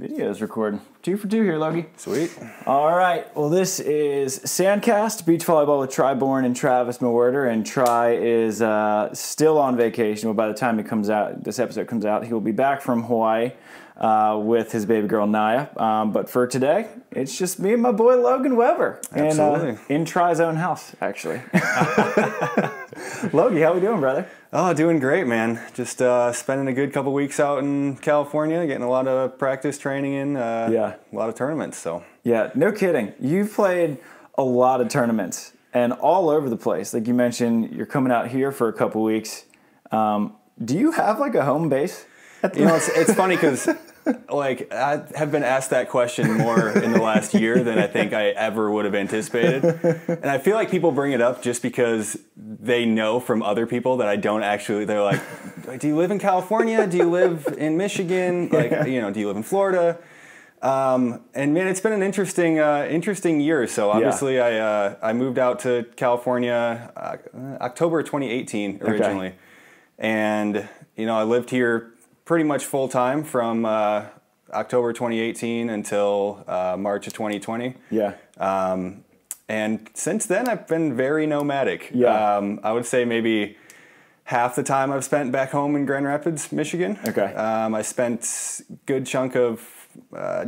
Video's recording. 2 for 2 here, Logie. Sweet. All right. Well, this is SANDCAST, beach volleyball with Bourne and Travis Mewhirter, and Tri is still on vacation. Well, by the time this episode comes out, he will be back from Hawaii with his baby girl Naya. But for today, it's just me and my boy Logan Webber. Absolutely. In Tri's own house, actually. Logie, how we doing, brother? Oh, doing great, man. Just spending a good couple weeks out in California, getting a lot of practice training in, a lot of tournaments. So yeah, no kidding. You've played a lot of tournaments and all over the place. Like you mentioned, you're coming out here for a couple weeks. Do you have like a home base? It's funny because like I have been asked that question more in the last year than I think I ever would have anticipated. And I feel like people bring it up just because they know from other people that I don't actually. They're like, do you live in California? Do you live in Michigan? Like, do you live in Florida? And man, it's been an interesting year. So obviously I moved out to California October 2018 originally. Okay. And I lived here pretty much full time from October 2018 until March of 2020. Yeah. And since then, I've been very nomadic. Yeah. I would say maybe half the time I've spent back home in Grand Rapids, Michigan. Okay. I spent a good chunk of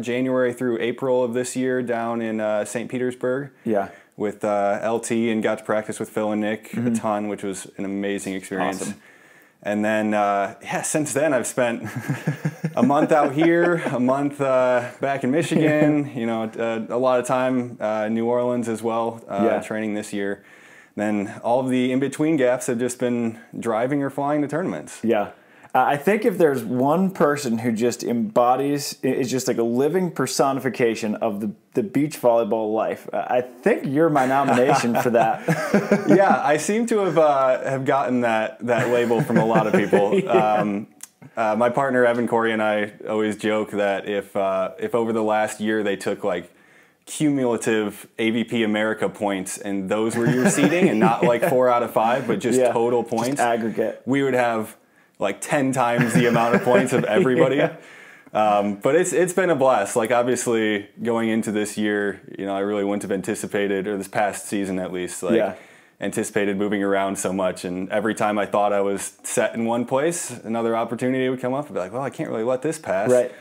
January through April of this year down in St. Petersburg. Yeah. With LT and got to practice with Phil and Nick a ton, which was an amazing experience. Awesome. And then, since then I've spent a month out here, a month back in Michigan, a lot of time in New Orleans as well, training this year. Then all of the in-between gaps have just been driving or flying to tournaments. Yeah. I think if there's one person who just embodies, is just like a living personification of the beach volleyball life, I think you're my nomination for that. Yeah, I seem to have gotten that label from a lot of people. My partner Evan Cory and I always joke that if over the last year they took like cumulative AVP America points and those were your seeding and not like 4 out of 5, but just total points, just aggregate, we would have like 10 times the amount of points of everybody. But it's been a blast. Like obviously going into this year, I really wouldn't have anticipated, or this past season at least, anticipated moving around so much. And every time I thought I was set in one place, another opportunity would come up. I'd be like, well, I can't really let this pass. Right.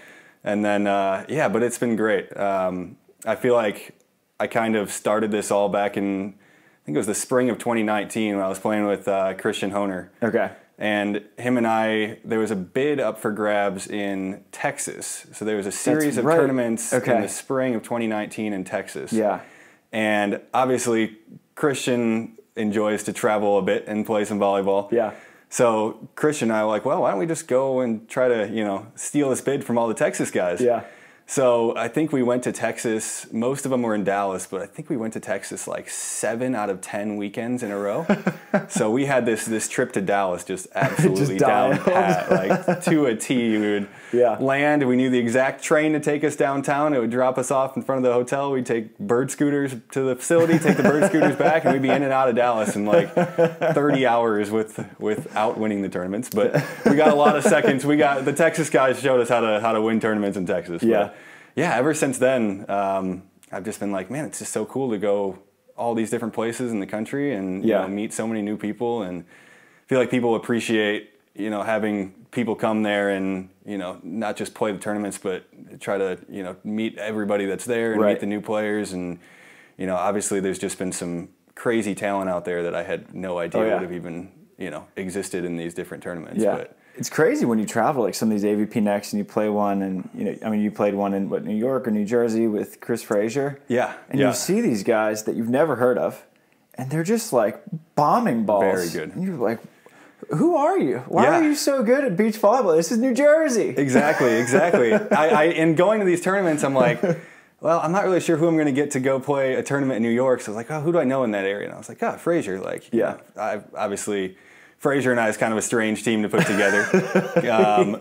And then, but it's been great. I feel like I kind of started this all back in, I think it was the spring of 2019 when I was playing with Christian Honer. Okay. And him and I, there was a bid up for grabs in Texas. So there was a series of tournaments in the spring of 2019 in Texas. Yeah. And obviously, Christian enjoys to travel a bit and play some volleyball. Yeah. So Christian and I were like, well, why don't we just go and try to, steal this bid from all the Texas guys? Yeah. So I think we went to Texas. Most of them were in Dallas, but I think we went to Texas like 7 out of 10 weekends in a row. So we had this trip to Dallas just absolutely down pat, like to a T. We would land. We knew the exact train to take us downtown. It would drop us off in front of the hotel. We'd take bird scooters to the facility, take the bird scooters back, and we'd be in and out of Dallas in like 30 hours without winning the tournaments. But we got a lot of seconds. The Texas guys showed us how to win tournaments in Texas. Yeah. But yeah, ever since then, I've just been like, man, it's just so cool to go all these different places in the country and meet so many new people, and feel like people appreciate having people come there and not just play the tournaments, but try to meet everybody that's there and meet the new players, and obviously there's just been some crazy talent out there that I had no idea would have even existed in these different tournaments. Yeah. But it's crazy when you travel, like some of these AVP Next, and you play one, and you played one in New York or New Jersey with Chris Frazier. Yeah. And you see these guys that you've never heard of, and they're just like bombing balls. Very good. And you're like, who are you? Why are you so good at beach volleyball? This is New Jersey. Exactly. In going to these tournaments, I'm like, well, I'm not really sure who I'm going to get to go play a tournament in New York. So I was like, oh, who do I know in that area? And I was like, Frazier. Obviously, Frazier and I is kind of a strange team to put together.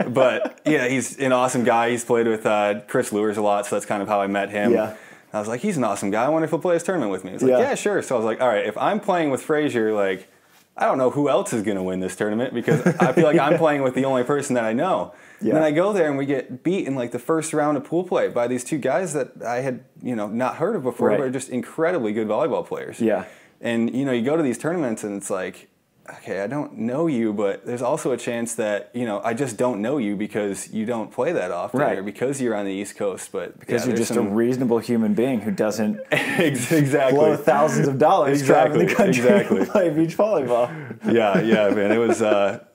But yeah, he's an awesome guy. He's played with Chris Lewis a lot, so that's kind of how I met him. Yeah. I was like, he's an awesome guy. I wonder if he'll play his tournament with me. He's like, yeah, sure. So I was like, all right, if I'm playing with Frazier, like, I don't know who else is going to win this tournament because I feel like I'm playing with the only person that I know. Yeah. And then I go there and we get beat in like the first round of pool play by these two guys that I had, not heard of before, but are just incredibly good volleyball players. Yeah. And, you go to these tournaments and it's like, okay, I don't know you, but there's also a chance that, I just don't know you because you don't play that often or because you're on the East Coast. But because you're just a reasonable human being who doesn't exactly blow thousands of dollars traveling the country to play beach volleyball. Yeah, man. It was,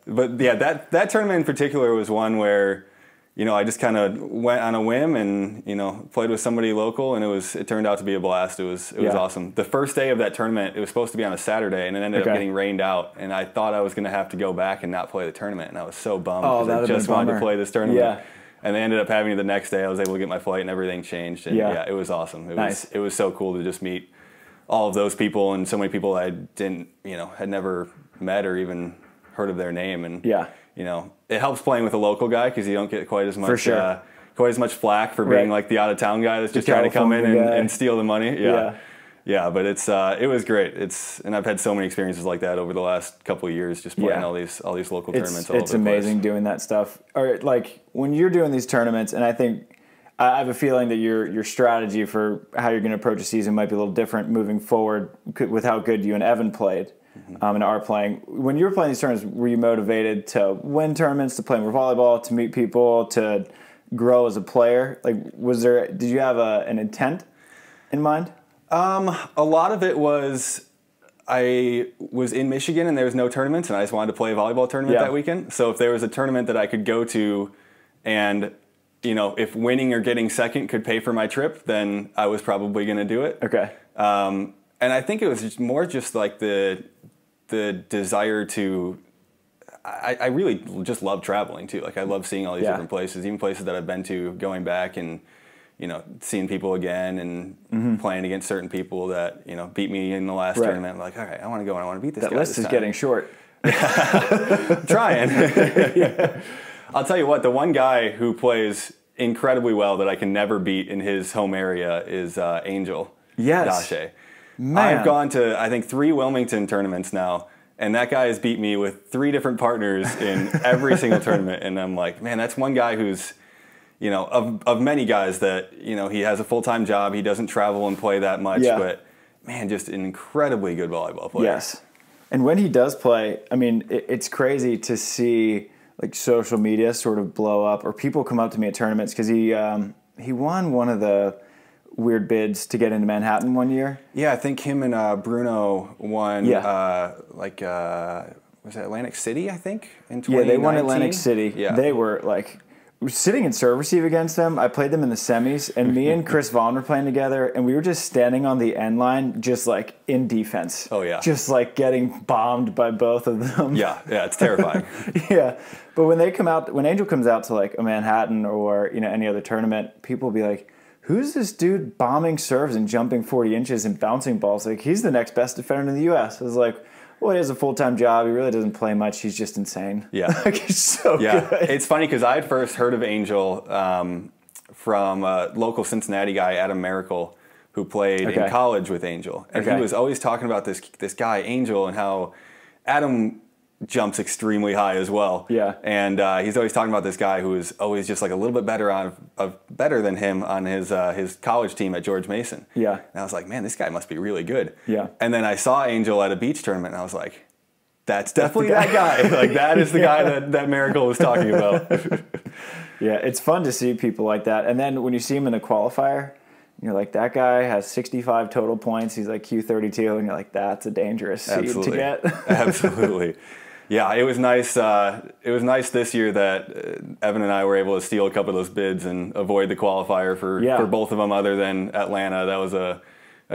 but yeah, that tournament in particular was one where, I just kind of went on a whim and, played with somebody local, and it turned out to be a blast. It was awesome. The first day of that tournament, it was supposed to be on a Saturday, and it ended up getting rained out, and I thought I was going to have to go back and not play the tournament, and I was so bummed because I just wanted to play this tournament. Yeah. And they ended up having it the next day. I was able to get my flight, and everything changed. And it was awesome. It was so cool to just meet all of those people and so many people I didn't, had never met or even heard of their name. And it helps playing with a local guy because you don't get quite as much quite as much flack for being like the out of town guy that's just trying to come in and steal the money. Yeah, but it was great. And I've had so many experiences like that over the last couple of years, just playing all these local tournaments. It's amazing doing that stuff. Or like when you're doing these tournaments, and I think I have a feeling that your strategy for how you're going to approach a season might be a little different moving forward with how good you and Evan played. And are playing. When you were playing these tournaments, were you motivated to win tournaments, to play more volleyball, to meet people, to grow as a player? Like, did you have an intent in mind? A lot of it was I was in Michigan and there was no tournaments, and I just wanted to play a volleyball tournament that weekend. So if there was a tournament that I could go to, and if winning or getting second could pay for my trip, then I was probably going to do it. Okay. And I think it was more just like the desire to, I really just love traveling too. Like I love seeing all these different places, even places that I've been to, going back and, seeing people again and playing against certain people that, beat me in the last tournament. I'm like, all right, I want to go and I want to beat this guy. That list is getting short. I'm trying. I'll tell you what, the one guy who plays incredibly well that I can never beat in his home area is Angel Dache. Man. I've gone to, I think, 3 Wilmington tournaments now, and that guy has beat me with 3 different partners in every single tournament. And I'm like, man, that's one guy who's, of many guys that, he has a full-time job, he doesn't travel and play that much, but, man, just an incredibly good volleyball player. Yes. And when he does play, I mean, it's crazy to see, like, social media sort of blow up, or people come up to me at tournaments, because he won one of the weird bids to get into Manhattan one year. Yeah, I think him and Bruno won, was it Atlantic City, I think, in 2019? Yeah, they won Atlantic City. Yeah. They were, like, sitting in serve receive against them. I played them in the semis, and me and Chris Vaughn were playing together, and we were just standing on the end line, just, like, in defense. Oh, yeah. Just, like, getting bombed by both of them. Yeah, it's terrifying. Yeah. But when Angel comes out to, like, a Manhattan or, any other tournament, people will be like, who's this dude bombing serves and jumping 40 inches and bouncing balls? Like, he's the next best defender in the U.S. I was like, well, he has a full-time job. He really doesn't play much. He's just insane. Yeah. Like, he's so good. It's funny because I had first heard of Angel from a local Cincinnati guy, Adam Miracle, who played in college with Angel. And he was always talking about this guy, Angel, and how Adam jumps extremely high as well. Yeah. And he's always talking about this guy who is always just like a little bit better than him on his college team at George Mason. Yeah. And I was like, man, this guy must be really good. Yeah. And then I saw Angel at a beach tournament, and I was like, that's definitely that guy. Like, that is the guy that Miracle was talking about. Yeah, it's fun to see people like that. And then when you see him in a qualifier, you're like, that guy has 65 total points. He's like Q32, and you're like, that's a dangerous seed to get. Absolutely. Yeah, it was nice. It was nice this year that Evan and I were able to steal a couple of those bids and avoid the qualifier for both of them. Other than Atlanta, that was a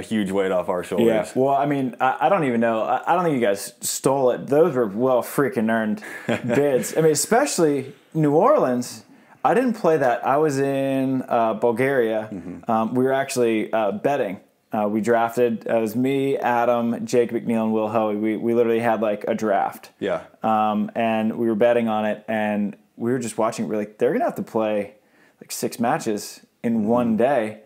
huge weight off our shoulders. Yeah. Well, I mean, I don't even know. I don't think you guys stole it. Those were well freaking earned bids. I mean, especially New Orleans. I didn't play that. I was in Bulgaria. We were actually betting. We drafted, it was me, Adam, Jake McNeil, and Will Hoey. We literally had like a draft. Yeah. And we were betting on it, and we were just watching it. We're like, they're going to have to play like 6 matches in one day.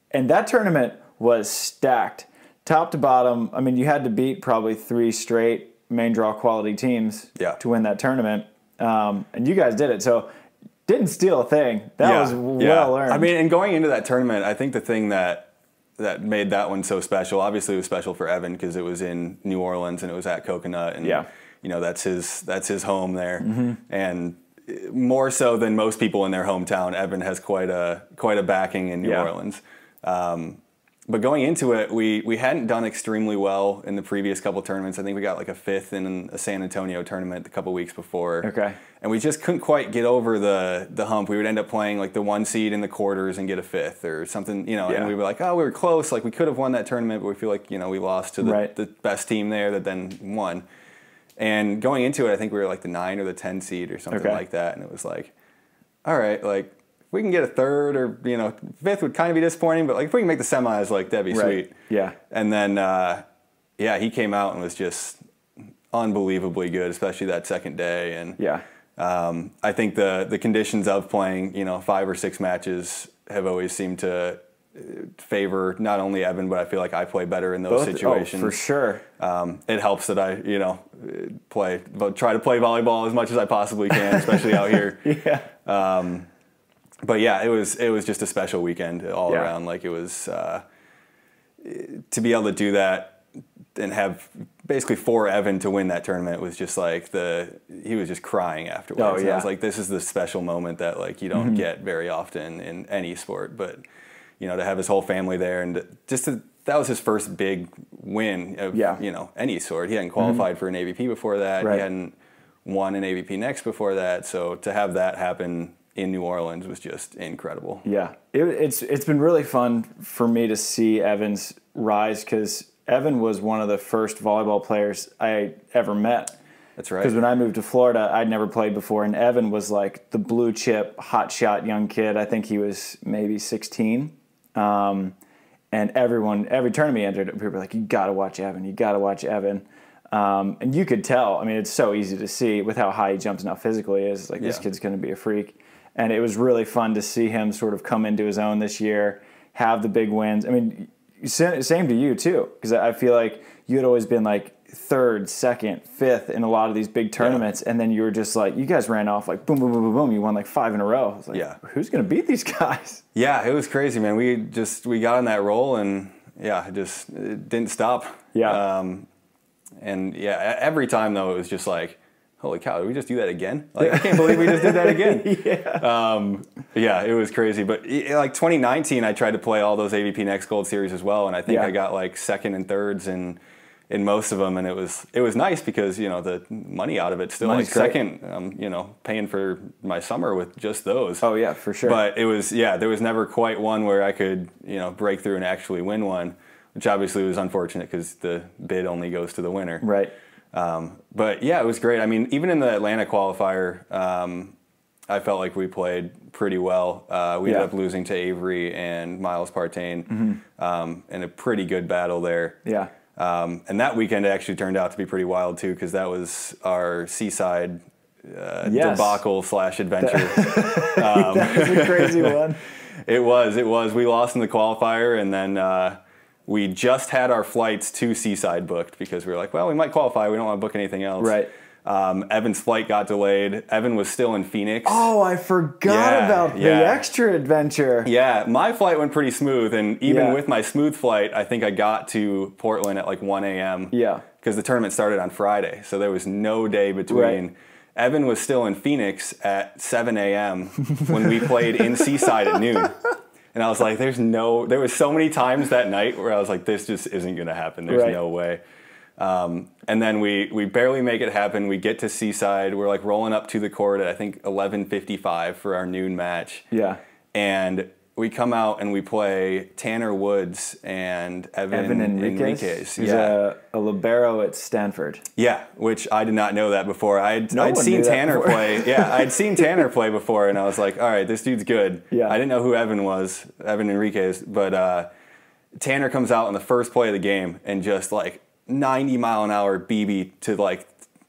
And that tournament was stacked. Top to bottom, I mean, you had to beat probably 3 straight main draw quality teams to win that tournament. And you guys did it. So didn't steal a thing. That was well earned. I mean, and going into that tournament, I think the thing that made that one so special, obviously it was special for Evan because it was in New Orleans and it was at Coconut. And, you know, that's his home there. And more so than most people in their hometown, Evan has quite a backing in New Orleans. But going into it, we hadn't done extremely well in the previous couple tournaments. I think we got like a 5th in a San Antonio tournament a couple weeks before. Okay. And we just couldn't quite get over the hump. We would end up playing like the 1 seed in the quarters and get a 5th or something, you know. And we were like, oh, we were close. Like we could have won that tournament, but we feel like, you know, we lost to the best team there that then won. And going into it, I think we were like the 9 or the 10 seed or something like that. And it was like, all right, like, if we can get a 3rd or, you know, 5th would kind of be disappointing, but like if we can make the semis, like that'd be sweet. Yeah. And then, he came out and was just unbelievably good, especially that second day. And I think the conditions of playing, you know, 5 or 6 matches have always seemed to favor not only Evan, but I feel like I play better in those situations. Oh, for sure. It helps that I, you know, try to play volleyball as much as I possibly can, especially out here. But yeah, it was just a special weekend all around. Like it was to be able to do that and have basically for Evan to win that tournament was just like he was just crying afterwards. And I was like, this is the special moment that like you don't get very often in any sport. But you know, to have his whole family there and that was his first big win of you know any sort. He hadn't qualified for an AVP before that. He hadn't won an AVP Next before that. So to have that happen in New Orleans was just incredible. Yeah, it's been really fun for me to see Evan's rise because Evan was one of the first volleyball players I ever met. That's right. Because when I moved to Florida, I'd never played before, and Evan was like the blue chip, hot shot young kid. I think he was maybe 16. And every tournament he entered, people were like, you got to watch Evan. You got to watch Evan. And you could tell. I mean, it's so easy to see with how high he jumps and how physical he is. Like, this kid's going to be a freak. And it was really fun to see him sort of come into his own this year, have the big wins. I mean, same to you, too, because I feel like you had always been like 3rd, 2nd, 5th in a lot of these big tournaments, and then you were just like, you guys ran off like boom, boom, boom, boom, boom. You won like 5 in a row. I was like, who's going to beat these guys? Yeah, it was crazy, man. We got on that roll, and it didn't stop. And every time though, it was just like, holy cow, did we just do that again? Like, I can't believe we just did that again. It was crazy. But like 2019, I tried to play all those AVP Next Gold series as well, and I think I got like 2nd and 3rds in most of them, and it was nice because, you know, the money out of it still. Money's like great. 2nd, you know, paying for my summer with just those. Oh yeah, for sure. But it was there was never quite one where I could, you know, break through and actually win one, which obviously was unfortunate because the bid only goes to the winner. Right. But yeah, it was great. I mean, even in the Atlanta qualifier, I felt like we played pretty well. We ended up losing to Avery and Miles Partain in a pretty good battle there. Yeah. And that weekend actually turned out to be pretty wild too, because that was our Seaside debacle / adventure. That was a crazy one. It was. We lost in the qualifier, and then we just had our flights to Seaside booked because we were like, well, we might qualify. We don't want to book anything else. Right. Evan's flight got delayed. Evan was still in Phoenix. Oh, I forgot about the extra adventure. Yeah, my flight went pretty smooth, and even with my smooth flight, I think I got to Portland at like 1 a.m. Yeah. Because the tournament started on Friday, so there was no day between. Right. Evan was still in Phoenix at 7 a.m. when we played in Seaside at noon. And I was like, there was so many times that night where I was like, this just isn't going to happen. There's no way. And then we barely make it happen. We get to Seaside. We're like rolling up to the court at I think 11:55 for our noon match. Yeah. And we come out and we play Tanner Woods and Evan Enriquez. He's a libero at Stanford. Yeah, which I did not know that before. I'd seen Tanner play. Yeah, I'd seen Tanner play before, and I was like, all right, this dude's good. Yeah. I didn't know who Evan was, Evan Enriquez, but Tanner comes out in the first play of the game and just like 90-mile-an-hour BB to like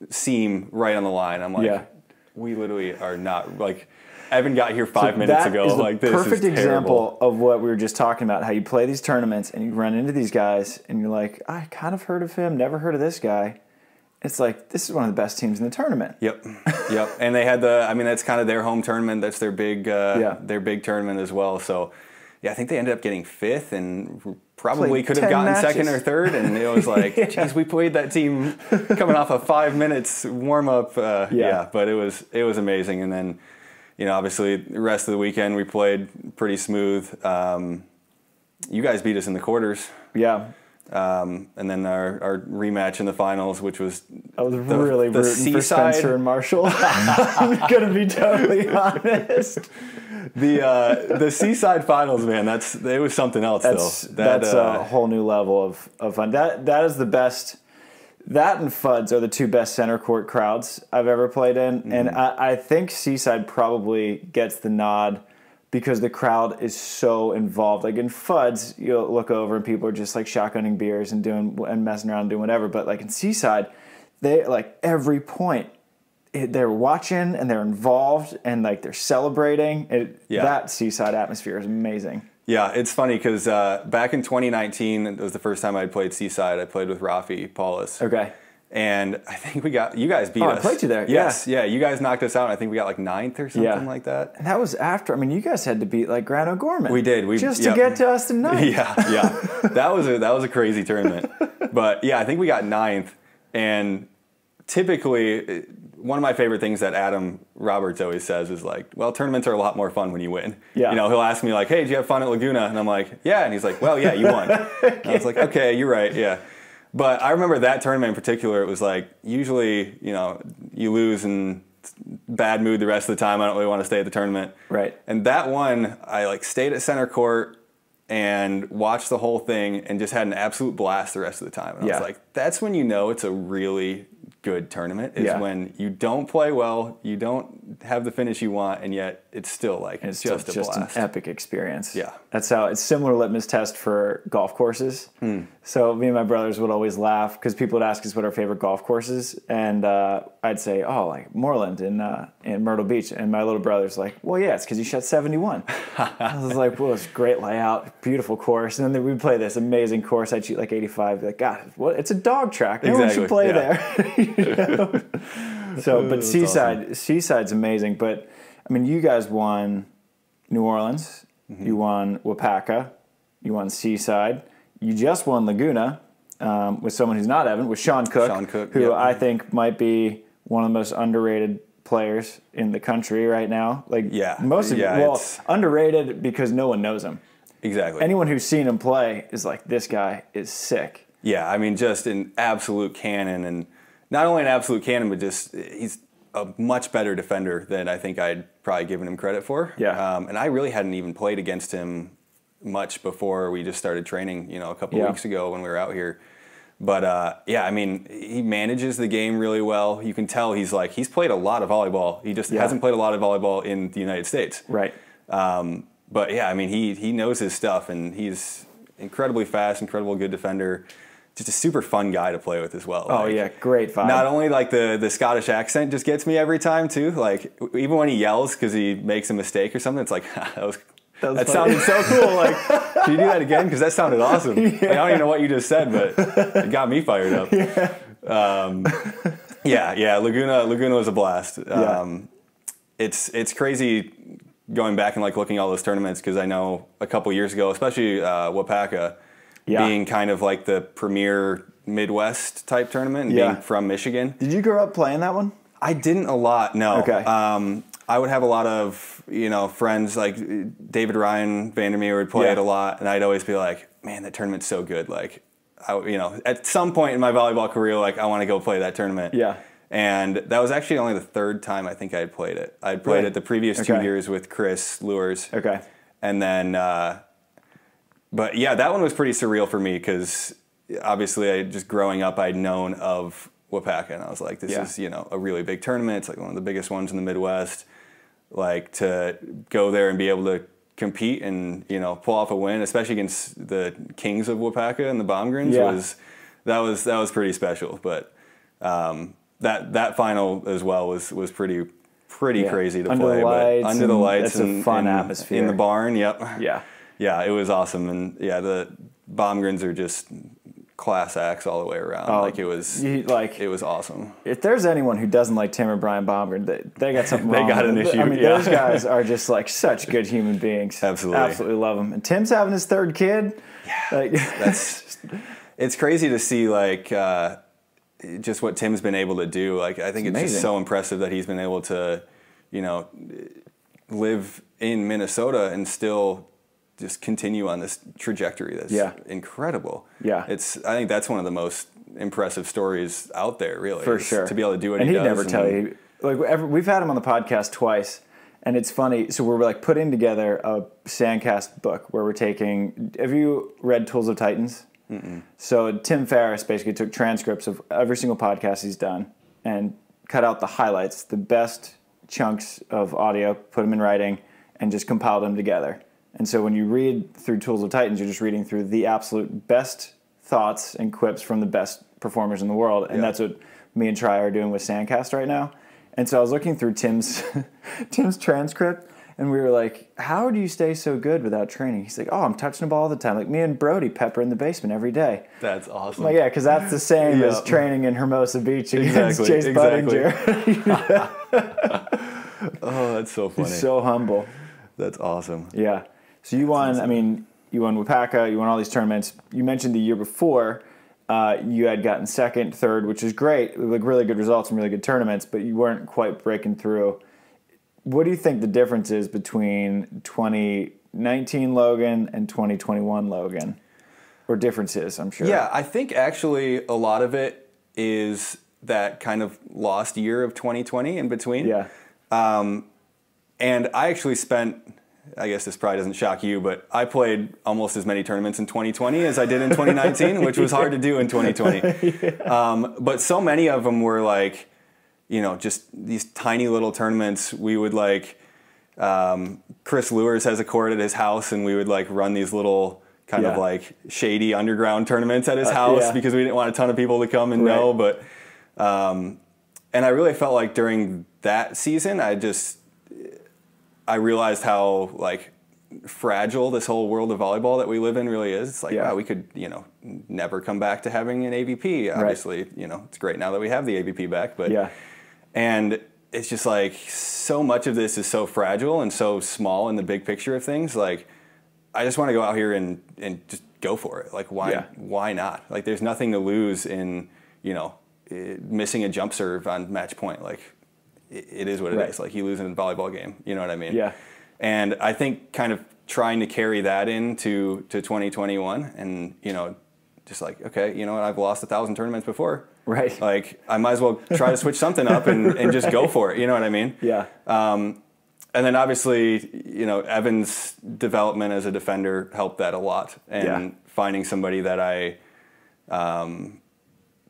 seam right on the line. I'm like, we literally are not like. Evan got here 5 minutes ago. Is the like this perfect is example of what we were just talking about. How you play these tournaments and you run into these guys and you're like, I kind of heard of him, never heard of this guy, it's like, this is one of the best teams in the tournament. Yep. And they had that's kind of their home tournament. That's their big tournament as well. So, yeah, I think they ended up getting 5th and probably could have gotten matches. 2nd or 3rd. And it was like, geez, we played that team coming off a 5 minutes warm up. But it was amazing. And then, obviously the rest of the weekend we played pretty smooth. You guys beat us in the quarters. Yeah. And then our rematch in the finals, which was really rooting Seaside. for Spencer and Marshall. I'm gonna be totally honest. The Seaside finals, man, it was something else. That's a whole new level of fun. That is the best. That and Fuds are the 2 best center court crowds I've ever played in, and I think Seaside probably gets the nod because the crowd is so involved. Like in Fuds, you'll look over and people are just like shotgunning beers and messing around, doing whatever. But like in Seaside, they like every point they're watching and they're involved and like they're celebrating. That Seaside atmosphere is amazing. Yeah, it's funny because back in 2019, it was the first time I'd played Seaside. I played with Rafi Paulus. Okay. And I think you guys beat us. I played you there. Yes, yeah. You guys knocked us out. And I think we got like 9th or something like that. And that was after. You guys had to beat like Grant O'Gorman. We did. Just to get to us to 9th. Yeah. That was a crazy tournament. But yeah, I think we got 9th. And typically, one of my favorite things that Adam Roberts always says is like, well, tournaments are a lot more fun when you win. Yeah. He'll ask me like, hey, did you have fun at Laguna? And I'm like, yeah. And he's like, well, yeah, you won. And I was like, okay, you're right. Yeah. But I remember that tournament in particular, it was like, usually, you lose and bad mood the rest of the time. I don't really want to stay at the tournament. Right. And that one, I like stayed at center court and watched the whole thing and just had an absolute blast the rest of the time. And I was like, that's when it's a really good tournament, is when you don't play well, you don't have the finish you want, and yet it's still like it's just a just blast. an epic experience. Yeah. That's how it's similar litmus test for golf courses. So me and my brothers would always laugh because people would ask us what our favorite golf courses, and I'd say, oh, like Moreland in Myrtle Beach, and my little brother's like, well, yeah, it's because you shot 71. I was like, well, it's great layout, beautiful course, and then we'd play this amazing course. I'd shoot like 85. Be like, God, what? It's a dog track. No one should play there. So, but Seaside's amazing. But you guys won New Orleans, you won Waupaca, you won Seaside, you just won Laguna with someone who's not Evan, with Sean Cook, who I think might be one of the most underrated players in the country right now. Underrated because no one knows him. Exactly. Anyone who's seen him play is like, this guy is sick. Yeah, just an absolute cannon, and not only an absolute cannon, but just he's a much better defender than I think I'd probably given him credit for. Yeah. And I really hadn't even played against him much before we just started training, a couple of weeks ago when we were out here. But he manages the game really well. You can tell he's played a lot of volleyball. He just hasn't played a lot of volleyball in the United States. Right. But yeah, he knows his stuff, and he's incredibly fast, incredible good defender. Just a super fun guy to play with as well. Oh, great vibe. Not only the Scottish accent just gets me every time too. Like even when he yells because he makes a mistake or something, it's like that sounded so cool. Like, can you do that again? Because that sounded awesome. I don't even know what you just said, but it got me fired up. Laguna was a blast. It's crazy going back and looking at all those tournaments, because I know a couple years ago, especially Waupaca. Being kind of like the premier Midwest type tournament, and being from Michigan. Did you grow up playing that one? I didn't a lot, no. Okay. I would have a lot of, friends like David Ryan Vandermeer would play it a lot, and I'd always be like, man, that tournament's so good. Like, at some point in my volleyball career, I want to go play that tournament. Yeah. And that was actually only the 3rd time I think I had played it. I'd played it the previous 2 years with Chris Lures. Okay. And then... But yeah, that one was pretty surreal for me, because obviously just growing up, I'd known of Waupaca, and I was like, this is, a really big tournament. It's like one of the biggest ones in the Midwest. Like, to go there and be able to compete and, pull off a win, especially against the kings of Waupaca and the Baumgrens, was pretty special. But that final as well was pretty crazy to play. But under the lights, it's a fun atmosphere in the barn. Yep. Yeah. Yeah, it was awesome, and the Baumgrens are just class acts all the way around. Like it was awesome. If there's anyone who doesn't like Tim or Brian Bomber, they got something wrong. They got an issue. I mean, those guys are just like such good human beings. Absolutely love them. And Tim's having his third kid. Yeah, like, it's crazy to see like just what Tim's been able to do. Like I think it's just so impressive that he's been able to, you know, live in Minnesota and still just continue on this trajectory that's incredible. Yeah. I think that's one of the most impressive stories out there, really. For sure. To be able to do what he does. And he'd never tell you. Like, we've had him on the podcast twice, and it's funny. So we're like putting together a SANDCAST book where we're taking, have you read Tools of Titans? Mm-mm. So Tim Ferriss basically took transcripts of every single podcast he's done and cut out the highlights, the best chunks of audio, put them in writing, and just compiled them together. And so when you read through Tools of Titans, you're just reading through the absolute best thoughts and quips from the best performers in the world. And that's what me and Tri are doing with SANDCAST right now. And so I was looking through Tim's transcript, and we were like, how do you stay so good without training? He's like, oh, I'm touching the ball all the time. Like me and Brody pepper in the basement every day. That's awesome. Like, yeah, because that's the same as training in Hermosa Beach against Chase Budinger. Oh, that's so funny. He's so humble. That's awesome. Yeah. So you won, awesome. I mean, you won Waupaca, you won all these tournaments. You mentioned the year before you had gotten second, third, which is great, like really good results and really good tournaments, but you weren't quite breaking through. What do you think the difference is between 2019 Logan and 2021 Logan? Or differences, I'm sure. Yeah, I think actually a lot of it is that kind of lost year of 2020 in between. Yeah. And I actually spent, I guess this probably doesn't shock you, but I played almost as many tournaments in 2020 as I did in 2019, which was hard to do in 2020. But so many of them were like, you know, just these tiny little tournaments. We would like, Chris Lewis has a court at his house, and we would like run these little kind of like shady underground tournaments at his house because we didn't want a ton of people to come and know. But, and I really felt like during that season, I realized how like fragile this whole world of volleyball that we live in really is. It's like, wow, we could, you know, never come back to having an AVP. Obviously, you know, it's great now that we have the AVP back, but and it's just like so much of this is so fragile and so small in the big picture of things. Like, I just want to go out here and just go for it. Like, why not? Like, there's nothing to lose in, you know, missing a jump serve on match point. Like, it is what it is. Like, you lose in a volleyball game. You know what I mean? Yeah. And I think kind of trying to carry that into 2021 and, you know, just like, okay, you know what, I've lost 1,000 tournaments before. Right. Like, I might as well try to switch something up and just go for it. You know what I mean? Yeah. And then obviously, you know, Evan's development as a defender helped that a lot. And finding somebody that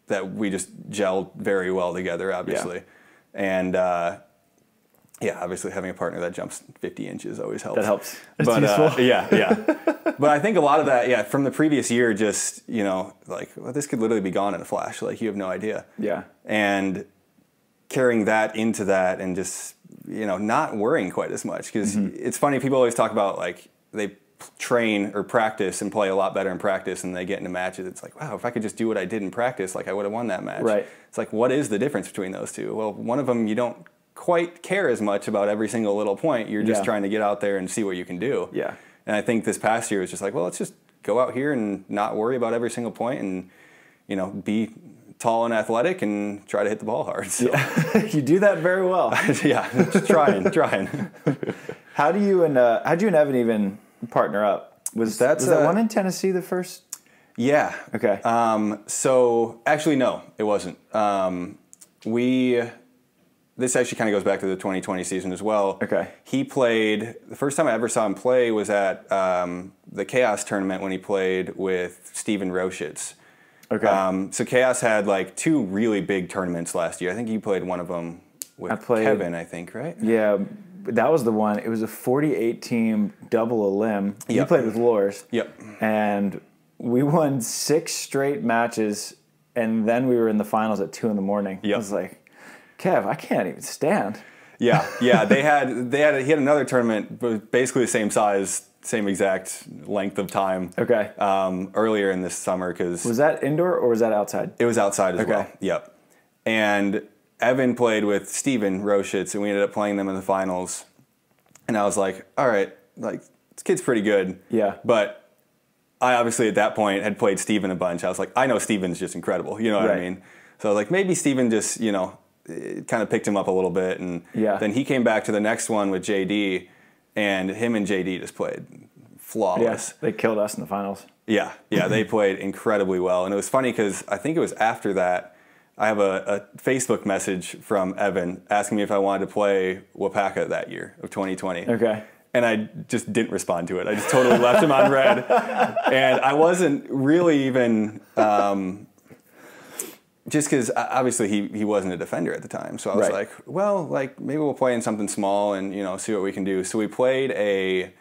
that we just gelled very well together, obviously. Yeah. And obviously having a partner that jumps 50 inches always helps. That helps. But but I think a lot of that, from the previous year, just, you know, like, well, this could literally be gone in a flash. Like, you have no idea. Yeah. And carrying that into that and just, you know, not worrying quite as much. Because it's funny, people always talk about, like, they train or practice and play a lot better in practice, and they get into matches. It's like, wow, if I could just do what I did in practice, like, I would have won that match. Right. It's like, what is the difference between those two? Well, one of them, you don't quite care as much about every single little point. You're just trying to get out there and see what you can do. Yeah. And I think this past year was just like, well, let's just go out here and not worry about every single point and, you know, be tall and athletic and try to hit the ball hard. So. Yeah. You do that very well. Just trying. How'd you and Evan even partner up? Was that one in Tennessee the first? Yeah. Okay. So actually, no, it wasn't. This actually kind of goes back to the 2020 season as well. Okay. He played, the first time I ever saw him play was at the Chaos tournament when he played with Steven Roshitz. Okay. So Chaos had like 2 really big tournaments last year. I think you played one of them with Kevin, I think, right? Yeah, that was the one. It was a 48 team double elim. You played with Lors. Yep. And we won 6 straight matches, and then we were in the finals at 2 in the morning. Yep. I was like, Kev, I can't even stand. Yeah. He had another tournament, but basically the same size same exact length of time. Okay. Earlier in this summer, because Was that indoor or was that outside? it was outside as well. Yep. And Evan played with Steven Roschitz, and we ended up playing them in the finals. And I was like, all right, like, this kid's pretty good. Yeah. But I obviously at that point had played Steven a bunch. I was like, I know Steven's just incredible. You know what I mean? So I was like, maybe Steven just, you know, kind of picked him up a little bit. And then he came back to the next one with JD, and him and JD just played flawless. Yes, they killed us in the finals. Yeah, they played incredibly well. And it was funny because I think it was after that, I have a Facebook message from Evan asking me if I wanted to play Waupaca that year of 2020. Okay. And I just didn't respond to it. I just totally left him on red. And I wasn't really even, just because obviously he wasn't a defender at the time. So I was like, well, like maybe we'll play in something small and, you know, see what we can do. So we played a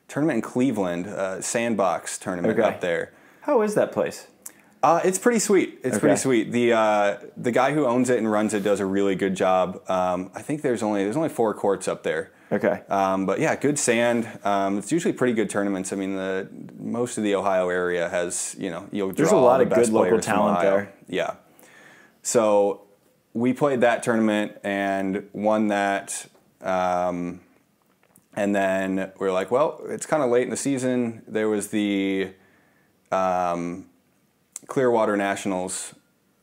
tournament in Cleveland, a sandbox tournament up there. How is that place? It's pretty sweet. It's pretty sweet. The guy who owns it and runs it does a really good job. I think there's only 4 courts up there. Okay. But yeah, good sand. It's usually pretty good tournaments. I mean, most of the Ohio area has, you know, there's a lot of good local talent there. Yeah. So we played that tournament and won that. And then we were like, well, it's kind of late in the season. There was the Clearwater Nationals,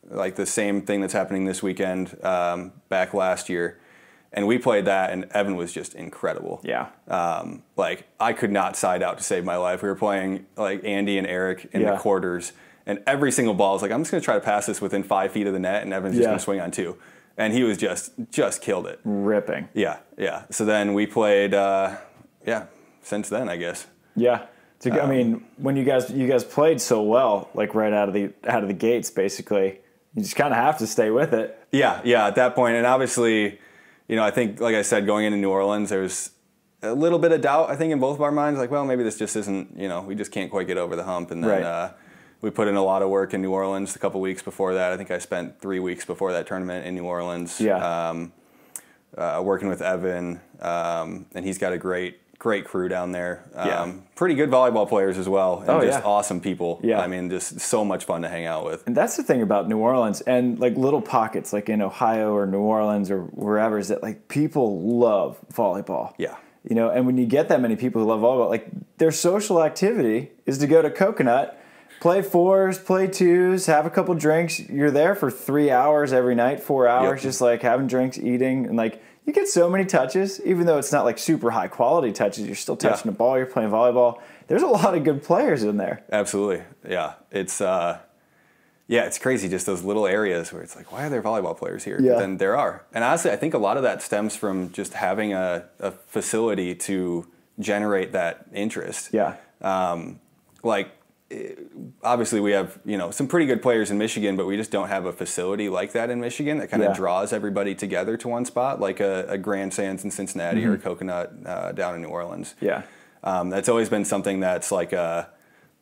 like the same thing that's happening this weekend, back last year. And we played that, and Evan was just incredible. Yeah. Like, I could not side out to save my life. We were playing, like, Andy and Eric in the quarters, and every single ball was like, I'm just going to try to pass this within 5 feet of the net, and Evan's just going to swing on 2. And he was just killed it. Ripping. Yeah. So then we played, since then, I guess. Yeah. I mean, when you guys played so well, like right out of the gates, basically, you just kind of have to stay with it. Yeah, at that point, and obviously, you know, I think, like I said, going into New Orleans, there was a little bit of doubt, I think, in both of our minds, like, well, maybe this just isn't, you know, we just can't quite get over the hump. And then we put in a lot of work in New Orleans a couple weeks before that. I think I spent 3 weeks before that tournament in New Orleans, working with Evan, and he's got a great crew down there. Pretty good volleyball players as well, and just awesome people. Yeah. I mean, just so much fun to hang out with. And that's the thing about New Orleans and like little pockets like in Ohio or New Orleans or wherever is that like people love volleyball. Yeah. You know, and when you get that many people who love volleyball, like their social activity is to go to Coconut, play 4s, play 2s, have a couple drinks. You're there for 3 hours every night, 4 hours, just like having drinks, eating, and like you get so many touches, even though it's not like super high quality touches. You're still touching the ball. You're playing volleyball. There's a lot of good players in there. Absolutely, yeah. It's crazy just those little areas where it's like, why are there volleyball players here? Yeah. But then there are, and honestly, I think a lot of that stems from just having a facility to generate that interest. Yeah. Obviously we have, you know, some pretty good players in Michigan, but we just don't have a facility like that in Michigan that kind of draws everybody together to one spot, like a Grand Sands in Cincinnati or Coconut down in New Orleans. Yeah. That's always been something that's like a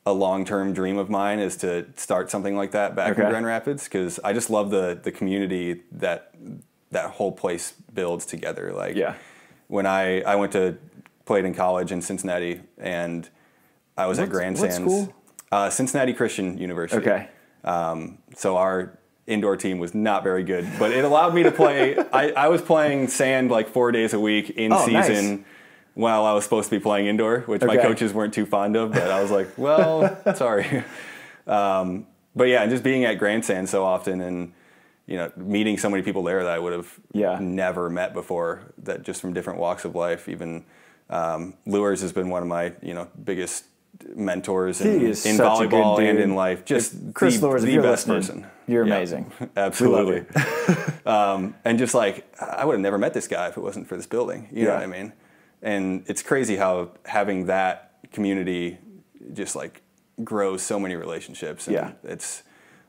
long-term dream of mine, is to start something like that back in Grand Rapids, because I just love the community that whole place builds together. Like when I went to played in college in Cincinnati, and I was at Grand Sands. What school? Cincinnati Christian University. Okay. So our indoor team was not very good, but it allowed me to play. I was playing sand like 4 days a week in season while I was supposed to be playing indoor, which my coaches weren't too fond of, but I was like, well, sorry. But yeah, just being at Grand Sand so often, and you know, meeting so many people there that I would have never met before, that just from different walks of life. Even Lures has been one of my, you know, biggest mentors in volleyball and in life. Just Chris Lures, the best person. You're amazing. Absolutely. And just like, I would have never met this guy if it wasn't for this building. You know what I mean? And it's crazy how having that community just like grows so many relationships. And it's,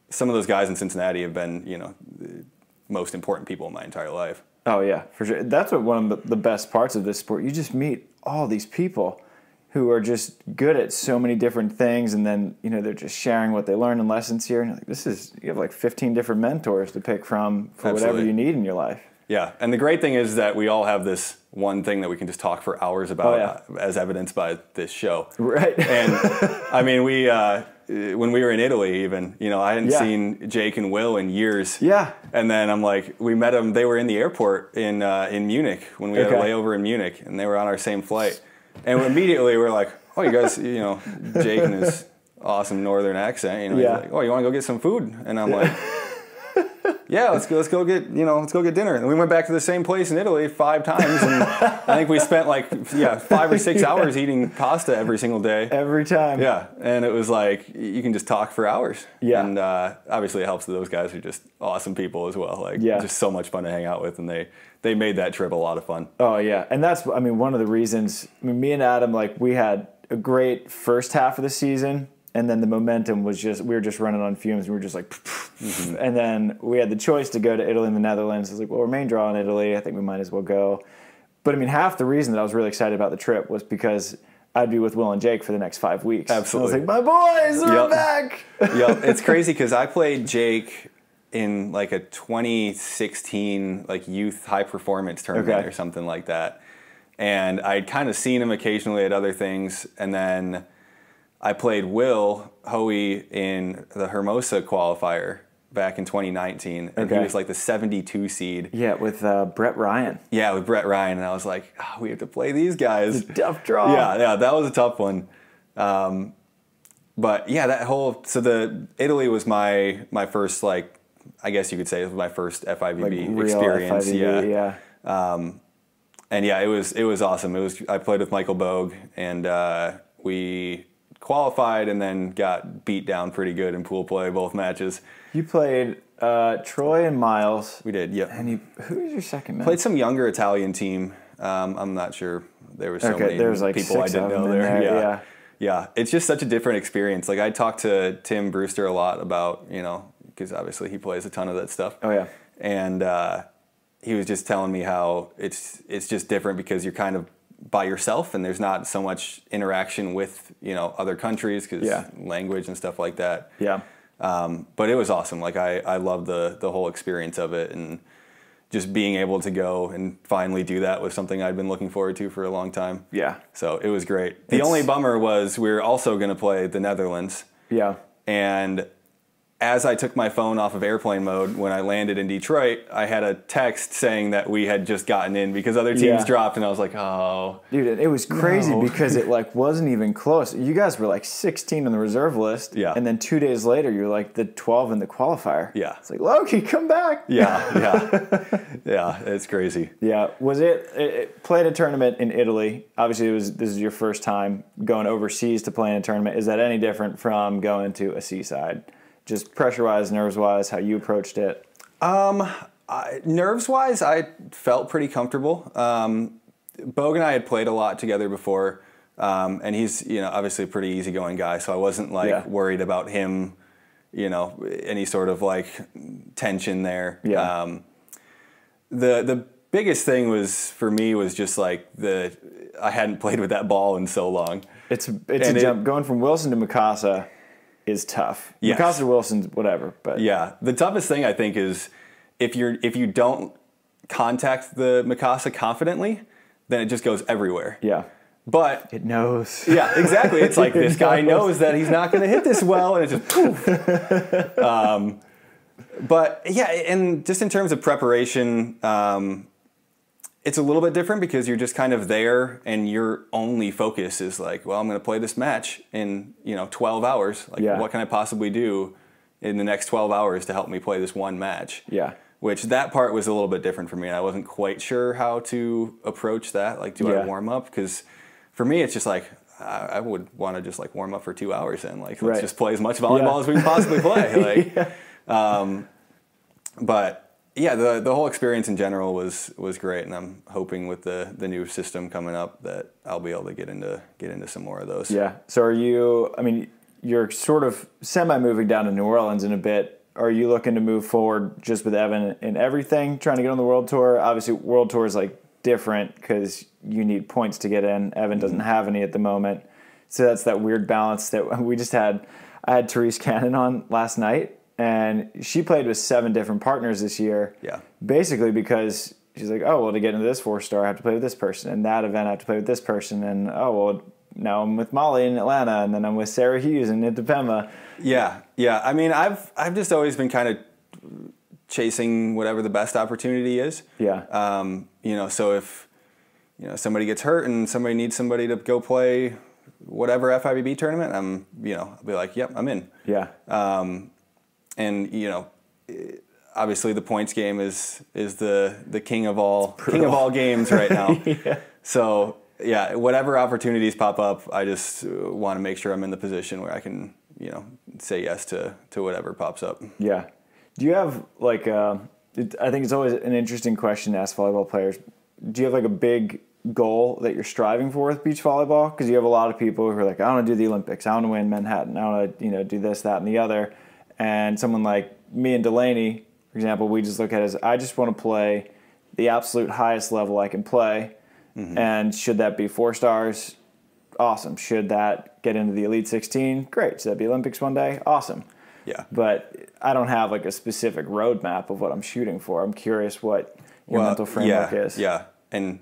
some of those guys in Cincinnati have been, you know, the most important people in my entire life. Oh yeah, for sure. That's what one of the best parts of this sport. You just meet all these people who are just good at so many different things, and then, you know, they're just sharing what they learned in lessons here. And you're like, you have like 15 different mentors to pick from for whatever you need in your life. Yeah, and the great thing is that we all have this one thing that we can just talk for hours about, as evidenced by this show. Right. And I mean, we when we were in Italy, even, you know, I hadn't seen Jake and Will in years. Yeah. And then I'm like, we met them. They were in the airport in Munich when we had a layover in Munich, and they were on our same flight. And immediately we're like, oh, you guys, you know, Jake and his awesome northern accent, you know, he's like, oh, you want to go get some food? And I'm like, yeah, let's go get dinner. And we went back to the same place in Italy 5 times, and I think we spent like 5 or 6 hours eating pasta every single day. Every time. Yeah, and it was like you can just talk for hours. Yeah, and obviously it helps that those guys are just awesome people as well. Like, just so much fun to hang out with, and they made that trip a lot of fun. Oh yeah, and that's, I mean, one of the reasons. I mean, me and Adam, like, we had a great first half of the season. And then the momentum was just, we were just running on fumes. We were just like, and then we had the choice to go to Italy and the Netherlands. I was like, well, we're main draw in Italy. I think we might as well go. But I mean, half the reason that I was really excited about the trip was because I'd be with Will and Jake for the next 5 weeks. Absolutely. And I was like, my boys are back. Yep. It's crazy because I played Jake in like a 2016 like youth high performance tournament or something like that. And I'd kind of seen him occasionally at other things. And then I played Will Hoey in the Hermosa qualifier back in 2019, and he was like the 72 seed. Yeah, with Brett Ryan. Yeah, with Brett Ryan, and I was like, oh, we have to play these guys. It's a tough draw. Yeah, that was a tough one. But yeah, Italy was my first, like, I guess you could say it was my first FIVB like experience. FIVB, and yeah, it was awesome. I played with Michael Bogue, and we qualified and then got beat down pretty good in pool play both matches. You played Troy and Miles. We did, yep. And who was your second match? Played some younger Italian team. I'm not sure. There were so many like people I didn't know there. Yeah. It's just such a different experience. Like, I talked to Tim Brewster a lot about, you know, because obviously he plays a ton of that stuff. Oh yeah. And he was just telling me how it's just different because you're kind of by yourself, and there's not so much interaction with, you know, other countries because language and stuff like that. Yeah. But it was awesome. Like, I loved the whole experience of it, and just being able to go and finally do that was something I'd been looking forward to for a long time. Yeah. So it was great. The only bummer was we were also going to play the Netherlands. Yeah. And as I took my phone off of airplane mode when I landed in Detroit, I had a text saying that we had just gotten in because other teams dropped, and I was like, oh. Dude, it was crazy because it like wasn't even close. You guys were like 16 on the reserve list, and then 2 days later you're like the 12 in the qualifier. Yeah. It's like, Loki, come back. Yeah, it's crazy. Yeah. Was it played a tournament in Italy. Obviously this is your first time going overseas to play in a tournament. Is that any different from going to a Seaside? Just pressure-wise, nerves-wise, how you approached it? Nerves-wise, I felt pretty comfortable. Bogue and I had played a lot together before, and he's, you know, obviously a pretty easygoing guy, so I wasn't like worried about him, you know, any sort of like tension there. Yeah. The biggest thing was for me was just like I hadn't played with that ball in so long. It's a jump going from Wilson to Mikasa is tough. Yes. Mikasa Wilson's whatever, but yeah, the toughest thing I think is if you don't contact the Mikasa confidently, then it just goes everywhere. Yeah. But it knows. Yeah, exactly. It's like this guy knows that he's not going to hit this well, and it just poof. But yeah, and just in terms of preparation, it's a little bit different because you're just kind of there, and your only focus is like, well, I'm going to play this match in 12 hours. Like, what can I possibly do in the next 12 hours to help me play this one match? Yeah. Which that part was a little bit different for me. I wasn't quite sure how to approach that. Like, do I warm up? Because for me, it's just like, I would want to just like warm up for 2 hours and like, let's just play as much volleyball as we can possibly play. Like, but yeah, the whole experience in general was great, and I'm hoping with the new system coming up that I'll be able to get into some more of those. Yeah. So are you? I mean, you're sort of semi moving down to New Orleans in a bit. Are you looking to move forward just with Evan in everything, trying to get on the World Tour? Obviously, World Tour is like different because you need points to get in. Evan doesn't have any at the moment, so that's that weird balance that we just had. I had Therese Cannon on last night, and she played with 7 different partners this year. Yeah. Basically because she's like, oh, well, to get into this 4-star, I have to play with this person. And that event, I have to play with this person. And, oh, well, now I'm with Molly in Atlanta, and then I'm with Sarah Hughes in Itapema. Yeah, yeah. I mean, I've just always been kind of chasing whatever the best opportunity is. Yeah. You know, so if, you know, somebody gets hurt and somebody needs somebody to go play whatever FIVB tournament, I'll be like, yep, I'm in. Yeah. And, you know, obviously the points game is the king of all games right now. Yeah. So, yeah, whatever opportunities pop up, I just want to make sure I'm in the position where I can, you know, say yes to whatever pops up. Yeah. Do you have, like, I think it's always an interesting question to ask volleyball players. Do you have, like, a big goal that you're striving for with beach volleyball? Because you have a lot of people who are like, I want to do the Olympics. I want to win Manhattan. I want to, you know, do this, that, and the other. And someone like me and Delaney, for example, we just look at it as, I just want to play the absolute highest level I can play. Mm-hmm. And should that be 4 stars? Awesome. Should that get into the Elite 16? Great. Should that be Olympics one day? Awesome. Yeah. But I don't have like a specific roadmap of what I'm shooting for. I'm curious what your mental framework is. Yeah. And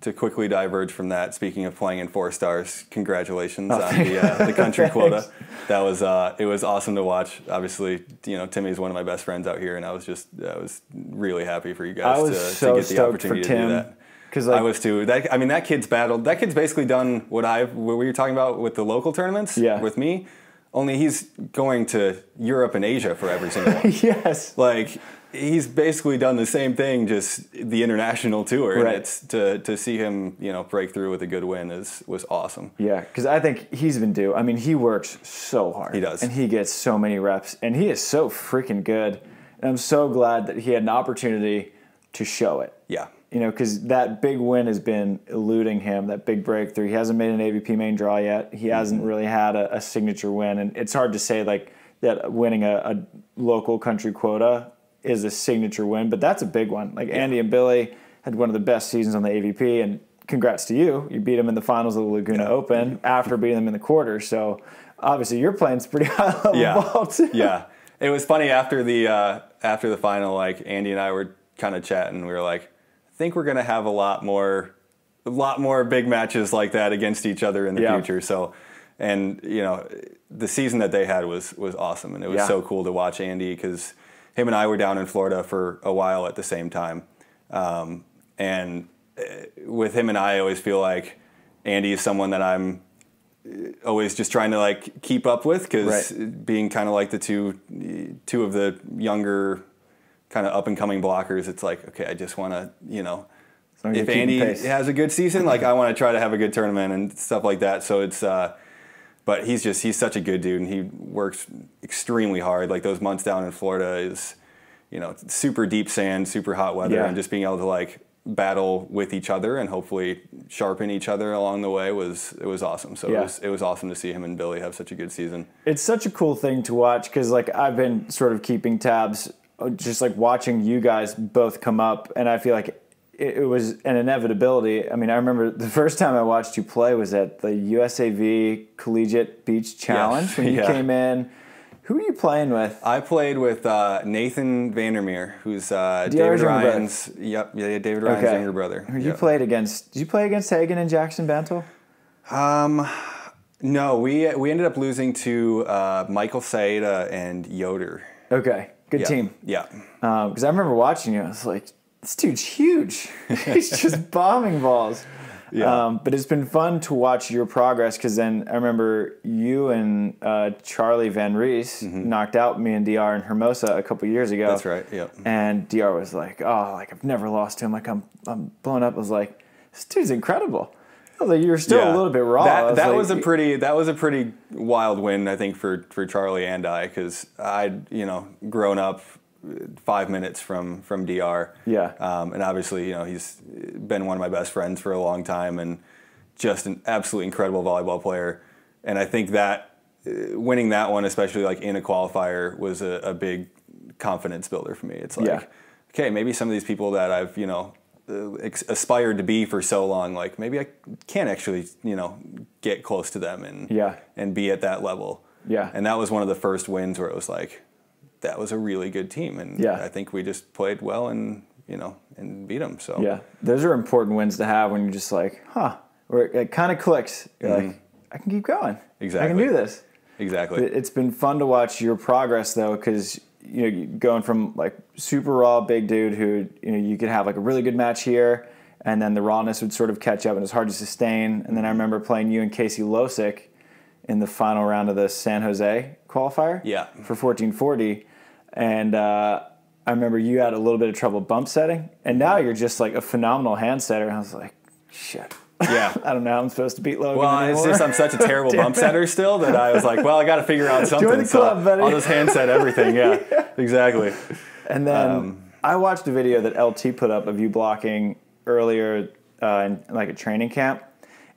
to quickly diverge from that, speaking of playing in 4 stars, congratulations on the country quota. That was it was awesome to watch. Obviously, you know, Timmy's one of my best friends out here, and I was really happy for you guys to get the opportunity to do that. I was too. That kid's battled. That kid's basically done what we were talking about with the local tournaments with me. Only he's going to Europe and Asia for every single one. Yes. Like, he's basically done the same thing, just the international tour. Right. And it's to see him, you know, break through with a good win was awesome. Yeah, because I think he's been due. I mean, he works so hard. He does. And he gets so many reps. And he is so freaking good. And I'm so glad that he had an opportunity to show it. Yeah. You know, because that big win has been eluding him, that big breakthrough. He hasn't made an AVP main draw yet. He hasn't really had a signature win. And it's hard to say, like, that winning a local country quota is a signature win, but that's a big one. Like, Andy and Billy had one of the best seasons on the AVP, and congrats to you. You beat them in the finals of the Laguna Open after beating them in the quarters. So, obviously, you're playing some pretty high-level ball, too. Yeah. It was funny after the final, like, Andy and I were kind of chatting. We were like, I think we're going to have a lot more big matches like that against each other in the future. So, and, you know, the season that they had was awesome. And it was so cool to watch Andy, because him and I were down in Florida for a while at the same time. And with him and I always feel like Andy is someone that I'm always just trying to, like, keep up with, because being kind of like the two of the younger kind of up-and-coming blockers, it's like, okay, I just want to, you know, if Andy has a good season, like, I want to try to have a good tournament and stuff like that. So it's, but he's such a good dude, and he works extremely hard. Like, those months down in Florida is, you know, super deep sand, super hot weather, and just being able to, like, battle with each other and hopefully sharpen each other along the way was awesome. So it was awesome to see him and Billy have such a good season. It's such a cool thing to watch, because, like, I've been sort of keeping tabs, just like watching you guys both come up, and I feel like it was an inevitability. I mean, I remember the first time I watched you play was at the USAV Collegiate Beach Challenge when you came in. Who were you playing with? I played with Nathan Vandermeer, who's David Ryan's David Ryan's younger brother. You played against? Did you play against Hagen and Jackson Bantle? No, we ended up losing to Michael Saeda and Yoder. Okay. Good team. Yeah. Because I remember watching you, I was like, this dude's huge. He's just bombing balls. Yeah. But it's been fun to watch your progress, because then I remember you and Charlie Van Rees knocked out me and DR in Hermosa a couple years ago. That's right, yeah. And DR was like, oh, like, I've never lost to him. Like, I'm blown up. I was like, this dude's incredible. I was like, you're still a little bit raw. That was a pretty wild win, I think, for Charlie and I, because I'd, you know, grown up 5 minutes from DR. Yeah. And obviously, you know, he's been one of my best friends for a long time, and just an absolutely incredible volleyball player. And I think that winning that one, especially like in a qualifier, was a big confidence builder for me. It's like, okay, maybe some of these people that I've, you know, aspired to be for so long, like, maybe I can actually, you know, get close to them and be at that level. Yeah. And that was one of the first wins where it was like, that was a really good team, and I think we just played well and and beat them. So yeah, those are important wins to have when you're just like, or it kind of clicks. You're like, I can keep going. Exactly. I can do this. Exactly. It's been fun to watch your progress though, because going from like super raw big dude who you could have like a really good match here, and then the rawness would sort of catch up and it's hard to sustain. And then I remember playing you and Casey Losick in the final round of the San Jose qualifier for 1440, and I remember you had a little bit of trouble bump setting, and now you're just like a phenomenal hand setter. And I was like, shit. Yeah. I don't know how I'm supposed to beat Logan Well, anymore. it's just I'm such a terrible bump setter still that I was like, well, I got to figure out something. Join the club, buddy. I'll just hand set everything. Yeah, exactly. And then I watched a video that LT put up of you blocking earlier in like a training camp,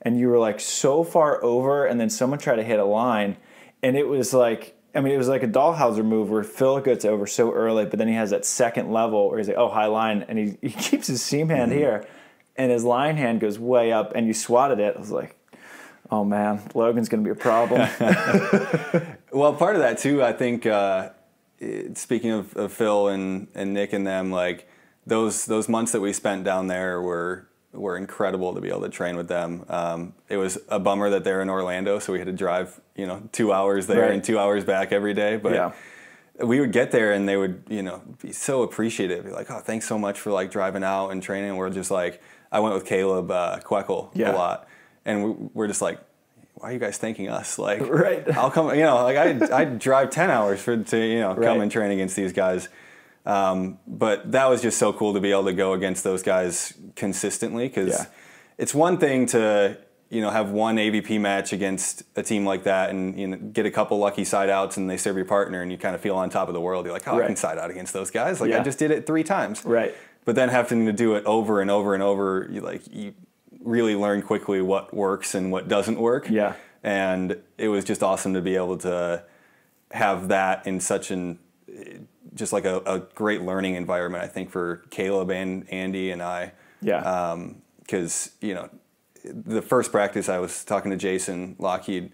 and you were like so far over, and then someone tried to hit a line, and it was like, it was like a Dahlhauser move where Phil gets over so early, but then he has that second level where he's like, oh, high line, and he keeps his seam hand here, and his line hand goes way up, and you swatted it. I was like, oh man, Logan's going to be a problem. Well, part of that too, I think, speaking of Phil and Nick and them, like those months that we spent down there were incredible to be able to train with them. It was a bummer that they're in Orlando, so we had to drive 2 hours there and 2 hours back every day. But we would get there and they would be so appreciative, be like, oh, thanks so much for like driving out and training. And we're just like, I went with Caleb Queckel a lot, and we're just like, why are you guys thanking us? Like, I'll come, like I'd drive 10 hours to come and train against these guys. But that was just so cool to be able to go against those guys consistently, because it's one thing to have one AVP match against a team like that and get a couple lucky side outs and they serve your partner and you kind of feel on top of the world. You're like, oh, I can side out against those guys. Like I just did it 3 times. Right. But then having to do it over and over and over, you really learn quickly what works and what doesn't work. Yeah. And it was just awesome to be able to have that in such just like a great learning environment, I think, for Caleb and Andy and I. Yeah. Because, the first practice I was talking to Jason Lockheed,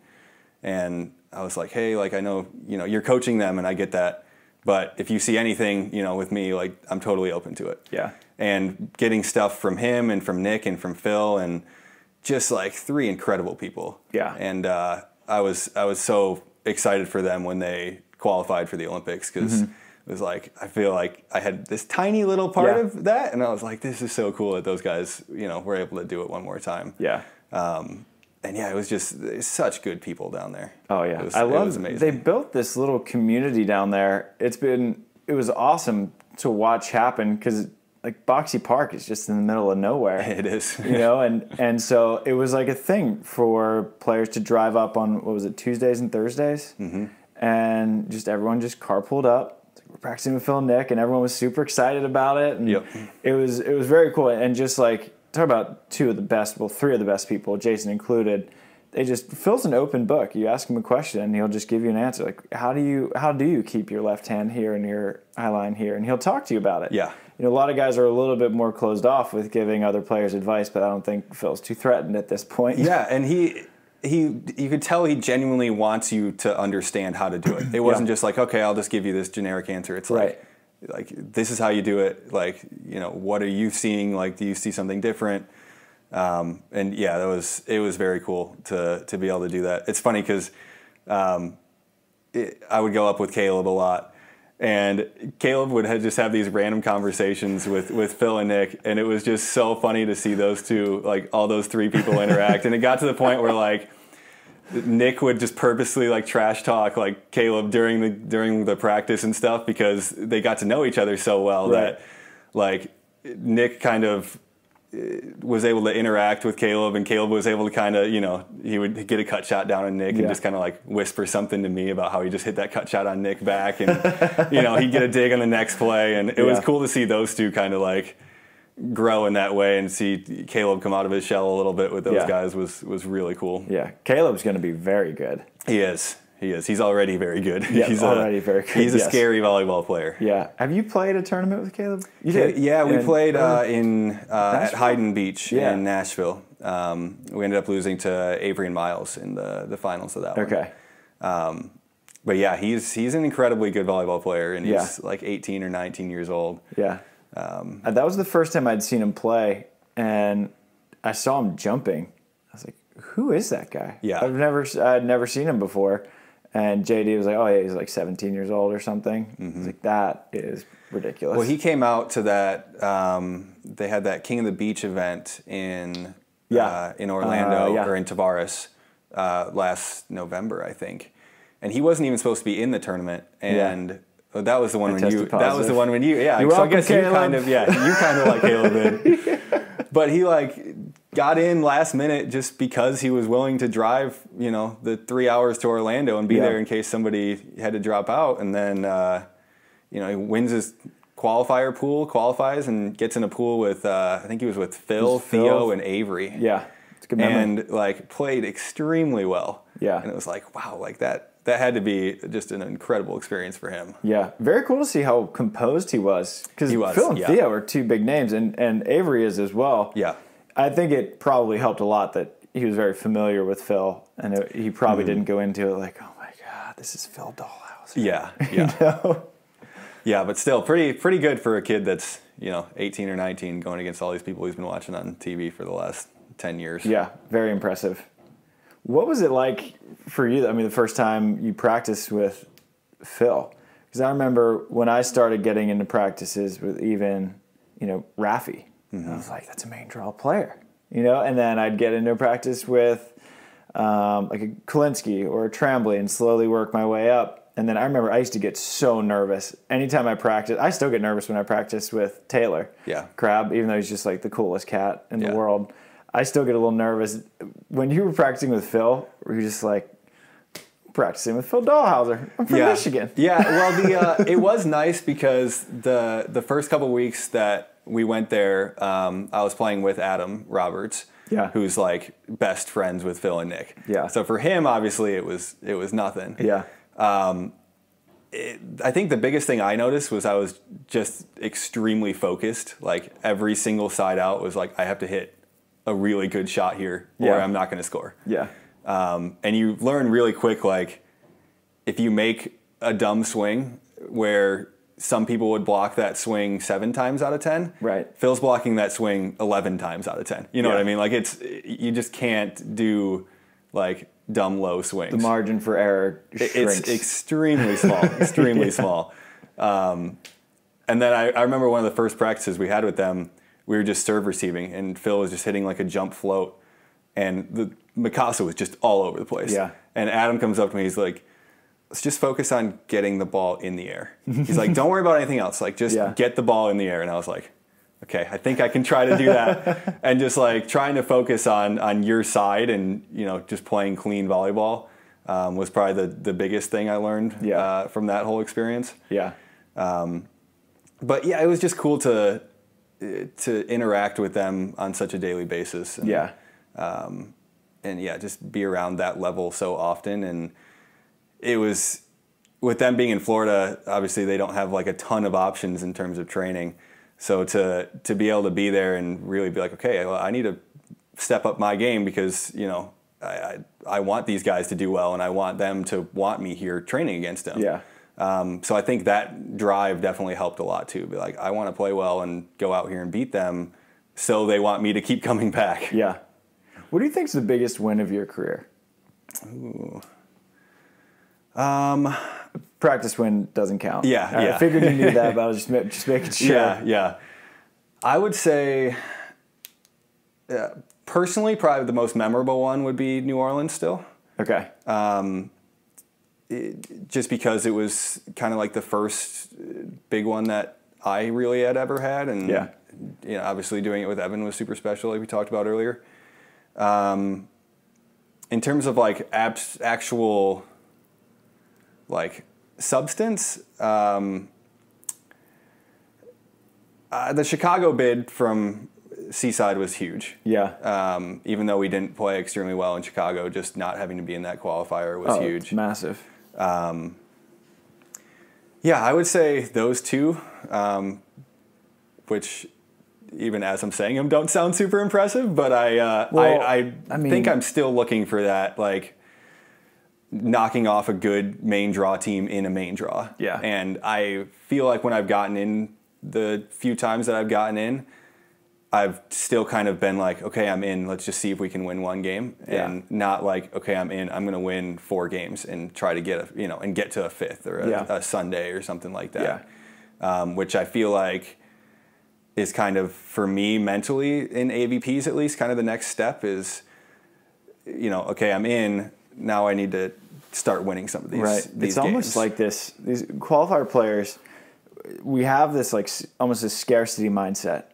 and I was like, hey, like I know, you're coaching them and I get that, but if you see anything, with me, like I'm totally open to it. Yeah. And getting stuff from him and from Nick and from Phil and just like 3 incredible people. Yeah. And I was so excited for them when they qualified for the Olympics, because it was like, I feel like I had this tiny little part of that, and I was like, this is so cool that those guys, were able to do it one more time. Yeah. And yeah, it was just such good people down there. Oh yeah. It was amazing. They built this little community down there. It was awesome to watch happen, because like Boxy Park is just in the middle of nowhere. It is. And so it was like a thing for players to drive up on, what was it, Tuesdays and Thursdays? And just everyone just carpooled up. We're practicing with Phil and Nick, and everyone was super excited about it. And it was very cool. And just like, talk about 3 of the best people, Jason included. Phil's an open book. You ask him a question and he'll just give you an answer. Like, how do you keep your left hand here and your eye line here? And he'll talk to you about it. Yeah. A lot of guys are a little bit more closed off with giving other players advice, but I don't think Phil's too threatened at this point. Yeah, and you could tell he genuinely wants you to understand how to do it. It wasn't just like, okay, I'll just give you this generic answer. It's like this is how you do it. Like, what are you seeing? Like, do you see something different? And yeah, it was very cool to be able to do that. It's funny because I would go up with Caleb a lot, and Caleb would just have these random conversations with Phil and Nick, and it was just so funny to see those two, like all those 3 people interact. And it got to the point where like Nick would just purposely like trash talk like Caleb during the practice and stuff, because they got to know each other so well that like Nick kind of was able to interact with Caleb, and Caleb was able to kind of, he would get a cut shot down on Nick and just kind of like whisper something to me about how he just hit that cut shot on Nick back, and he'd get a dig on the next play, and it was cool to see those two kind of like grow in that way, and see Caleb come out of his shell a little bit with those guys was really cool. Yeah, Caleb's going to be very good. He is. He's already very good. Yeah, he's already very good. He's a scary volleyball player. Yeah. Have you played a tournament with Caleb? You did. Yeah, we played at Hayden Beach in Nashville. We ended up losing to Avery and Miles in the finals of that one. Okay. But yeah, he's an incredibly good volleyball player, and he's like 18 or 19 years old. Yeah. That was the first time I'd seen him play, and I saw him jumping. I was like, who is that guy? Yeah. I'd never seen him before. And JD was like, oh, yeah, he's like 17 years old or something. I was like, that is ridiculous. Well, he came out to that, they had that King of the Beach event in Orlando or in Tavares last November, I think. And he wasn't even supposed to be in the tournament. And that was the one when you, You're so I welcome, guess you Caleb. you kind of like Caleb did. But he like got in last minute just because he was willing to drive, you know, the 3 hours to Orlando and be there in case somebody had to drop out. And then, you know, he wins his qualifier pool, qualifies, and gets in a pool with, I think he was with Phil, Theo, and Avery. Yeah. It's a good memory. And like played extremely well. Yeah. And it was like, wow, like that had to be just an incredible experience for him. Yeah, very cool to see how composed he was. Because Phil and Theo are two big names, and Avery is as well. Yeah. I think it probably helped a lot that he was very familiar with Phil, and he probably didn't go into it like, oh my God, this is Phil Dahlhaus. Yeah, yeah. You know? Yeah, but still pretty good for a kid that's, you know, 18 or 19 going against all these people he's been watching on TV for the last 10 years. Yeah, very impressive. What was it like for you? I mean, the first time you practiced with Phil? Because I remember when I started getting into practices with even, you know, Rafi. I was like, that's a main draw player, you know? And then I'd get into practice with like a Kalinsky or a Tremblay and slowly work my way up. And then I remember I used to get so nervous. Anytime I practice, I still get nervous when I practice with Taylor Crab, even though he's just like the coolest cat in the world. I still get a little nervous. When you were practicing with Phil, were you just like, practicing with Phil Dahlhauser? I'm from Michigan. Yeah, well, it was nice because the first couple weeks that we went there, I was playing with Adam Roberts, who's like best friends with Phil and Nick. Yeah. So for him, obviously, it was nothing. Yeah. I think the biggest thing I noticed was I was just extremely focused. Like every single side out was like, I have to hit a really good shot here or I'm not going to score. Yeah. And you learn really quick, like if you make a dumb swing where some people would block that swing 7 times out of 10. Right. Phil's blocking that swing 11 times out of 10. You know what I mean? Like you just can't do like dumb low swings. The margin for error shrinks. It's extremely small, extremely small. And then I remember one of the first practices we had with them, we were just serve receiving, and Phil was just hitting like a jump float, and the Mikasa was just all over the place. Yeah. And Adam comes up to me, he's like, let's just focus on getting the ball in the air. He's like, don't worry about anything else. Like, just get the ball in the air. And I was like, okay, I think I can try to do that. And just like trying to focus on your side and, you know, just playing clean volleyball was probably the biggest thing I learned from that whole experience. Yeah. But yeah, it was just cool to interact with them on such a daily basis. And, and yeah, just be around that level so often. And it was, with them being in Florida, obviously they don't have like a ton of options in terms of training. So to be able to be there and really be like, okay, well, I need to step up my game because, you know, I want these guys to do well and I want them to want me here training against them. Yeah. So I think that drive definitely helped a lot too. Be like, I want to play well and go out here and beat them, so they want me to keep coming back. Yeah. What do you think is the biggest win of your career? Ooh. Practice win doesn't count. Yeah. I figured you knew that, but I was just making sure. Yeah. I would say, personally, probably the most memorable one would be New Orleans still. Okay. Just because it was kind of like the first big one that I really had ever had. And, you know, obviously doing it with Evan was super special, like we talked about earlier. In terms of like actual like substance, the Chicago bid from Seaside was huge. Yeah. Even though we didn't play extremely well in Chicago, just not having to be in that qualifier was huge. It's massive. Yeah, I would say those two, which even as I'm saying them don't sound super impressive, but I think I'm still looking for that, like knocking off a good main draw team in a main draw. Yeah. And I feel like when I've gotten the few times that I've gotten in, I've still kind of been like, okay, I'm in. Let's just see if we can win one game, and not like, okay, I'm in. I'm going to win 4 games and try to get and get to a 5th or a Sunday or something like that. Which I feel like is kind of, for me mentally in AVPs at least, kind of the next step is, okay, I'm in. Now I need to start winning some of these. Right. These it's almost games. like this. These qualifier players, we have this like almost a scarcity mindset.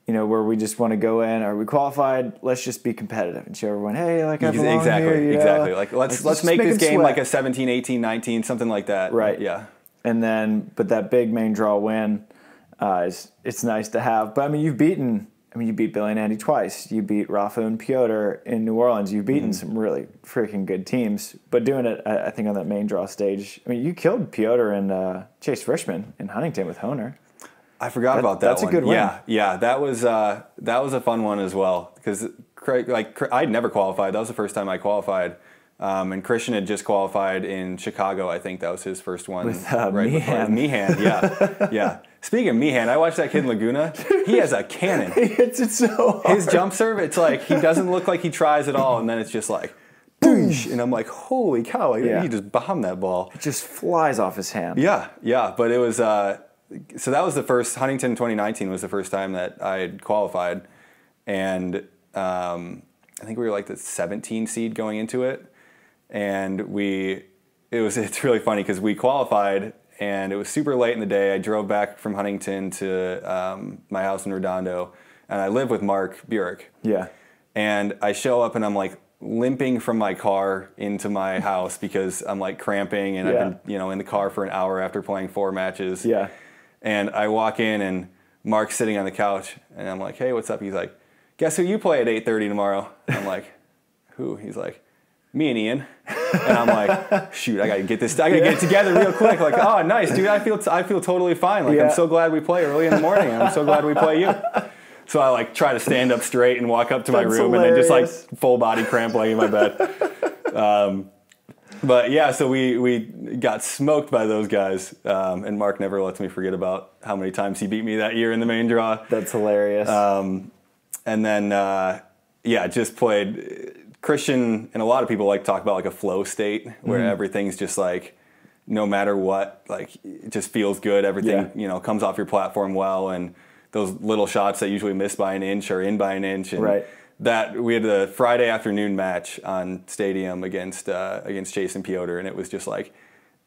Where we just want to go in. Are we qualified? Let's just be competitive and show everyone, hey, like I belong here. Exactly. Like let's make this game like a 17, 18, 19, something like that. Right. Yeah. And then, but that big main draw win, it's nice to have. But I mean, you beat Billy and Andy twice. You beat Rafa and Piotr in New Orleans. You've beaten some really freaking good teams. But doing it, I think, on that main draw stage, I mean, you killed Piotr and Chase Frischman in Huntington with Honer. I forgot about that. That's one. a good win. Yeah, that was a fun one as well, because I'd never qualified. That was the first time I qualified, and Christian had just qualified in Chicago. I think that was his first one. With Meehan. Meehan, yeah. Speaking of Meehan, I watched that kid in Laguna. He has a cannon. He hits it so hard. His jump serve, it's like he doesn't look like he tries at all, and then it's just like boosh, and I'm like, holy cow! He just bombed that ball. It just flies off his hand. Yeah. But it was. So that was the first, Huntington 2019 was the first time that I had qualified, and I think we were like the 17 seed going into it, and it's really funny because we qualified, and it was super late in the day. I drove back from Huntington to my house in Redondo, and I live with Mark Burek. Yeah. And I show up and I'm like limping from my car into my house because I'm like cramping, and I've been in the car for an hour after playing 4 matches. Yeah. And I walk in, and Mark's sitting on the couch, and I'm like, hey, what's up? He's like, guess who you play at 8:30 tomorrow? And I'm like, who? He's like, me and Ian. And I'm like, shoot, I gotta get it together real quick. Like, oh, nice, dude. I feel totally fine. Like, I'm so glad we play early in the morning. I'm so glad we play you. So I like try to stand up straight and walk up to my room, and then just like full body cramp laying in my bed. But yeah, so we got smoked by those guys, and Mark never lets me forget about how many times he beat me that year in the main draw. That's hilarious. And then just played. Christian and a lot of people like to talk about like a flow state where everything's just like, no matter what, like it just feels good. Everything comes off your platform well, and those little shots that usually miss by an inch are in by an inch. And that we had a Friday afternoon match on Stadium against Chase and Piotr, and it was just like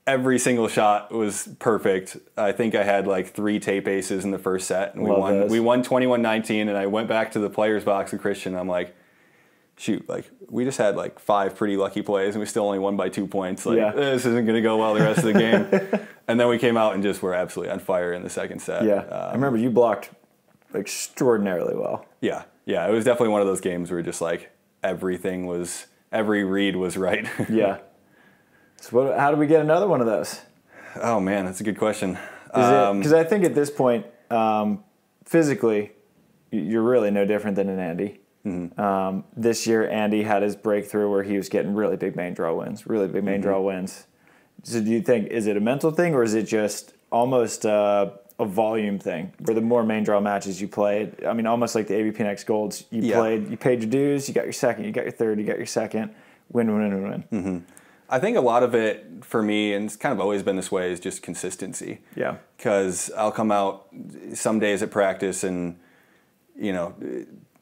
every single shot was perfect. I think I had like 3 tape aces in the first set, and we won 21-19. And I went back to the players box with Christian. I'm like, shoot, like we just had like 5 pretty lucky plays, and we still only won by 2 points. Like this isn't going to go well the rest of the game. And then we came out and just were absolutely on fire in the second set. Yeah, I remember you blocked extraordinarily well. Yeah, it was definitely one of those games where just like every read was right. Yeah. So how do we get another one of those? Oh man, that's a good question. Because I think at this point, physically, you're really no different than an Andy. Mm-hmm. This year, Andy had his breakthrough where he was getting really big main draw wins. So do you think, is it a mental thing, or is it just almost a volume thing where the more main draw matches you played, I mean, almost like the AVP Next Golds, you paid your dues, you got your second, you got your third, you got your second, win. Mm-hmm. I think a lot of it for me, and it's kind of always been this way, is just consistency. Yeah. Because I'll come out some days at practice and,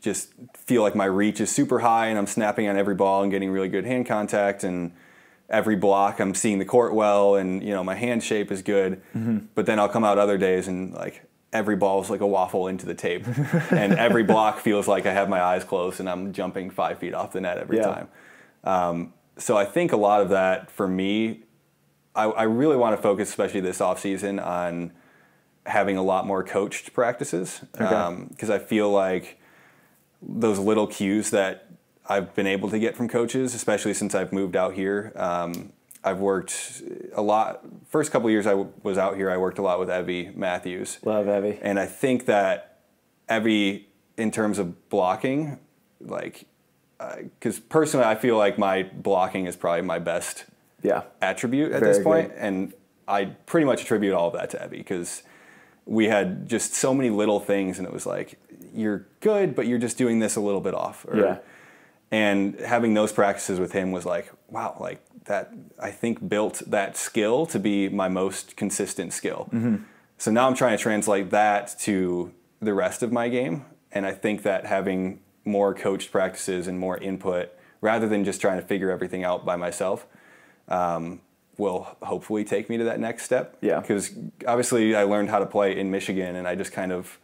just feel like my reach is super high and I'm snapping on every ball and getting really good hand contact, and every block I'm seeing the court well, and my hand shape is good. Mm-hmm. But then I'll come out other days and like every ball is like a waffle into the tape, and every block feels like I have my eyes closed and I'm jumping 5 feet off the net every time. So I think a lot of that for me, I really want to focus, especially this off season, on having a lot more coached practices, because I feel like those little cues that I've been able to get from coaches, especially since I've moved out here. I've worked a lot. First couple of years I was out here, I worked a lot with Evie Matthews. Love Evie. And I think that Evie, in terms of blocking, like, because personally I feel like my blocking is probably my best attribute at this point. And I pretty much attribute all of that to Evie, because we had just so many little things, and it was like, you're good, but you're just doing this a little bit off. And having those practices with him was like, wow, like that, I think built that skill to be my most consistent skill. So now I'm trying to translate that to the rest of my game. And I think that having more coached practices and more input, rather than just trying to figure everything out by myself, will hopefully take me to that next step. Yeah. Because obviously I learned how to play in Michigan, and I just kind of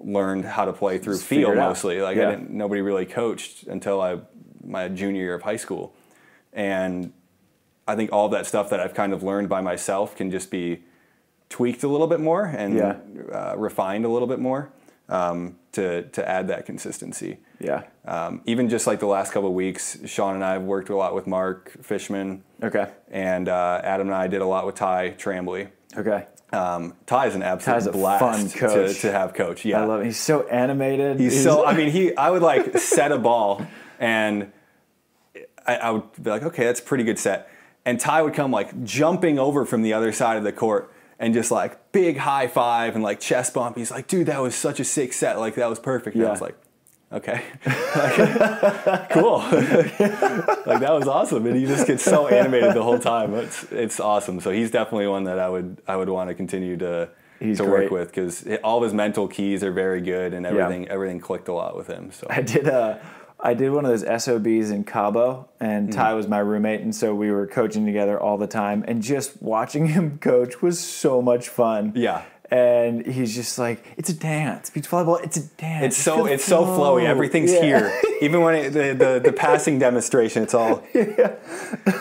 learned how to play through feel mostly. Like nobody really coached until my junior year of high school. And I think all that stuff that I've kind of learned by myself can just be tweaked a little bit more and refined a little bit more to add that consistency. Yeah. Even just like the last couple of weeks, Sean and I have worked a lot with Mark Fishman. Okay. And Adam and I did a lot with Ty Trambly. Okay. Ty is an absolute blast fun coach. To have coach. Yeah. I love him. He's so animated. I would like set a ball, and I would be like, okay, that's a pretty good set. And Ty would come like jumping over from the other side of the court and just like big high five and like chest bump. He's like, dude, that was such a sick set. Like that was perfect. And I was like, okay, cool. Like that was awesome. And he just gets so animated the whole time. It's awesome. So he's definitely one that I would want to continue to work with, because all of his mental keys are very good, and everything clicked a lot with him. So I did one of those SOBs in Cabo, and Ty was my roommate, and so we were coaching together all the time, and just watching him coach was so much fun. Yeah. And he's just like, it's a dance. Beach volleyball, it's a dance. It's so flowy. Everything's here. Even when the passing demonstration, it's all. I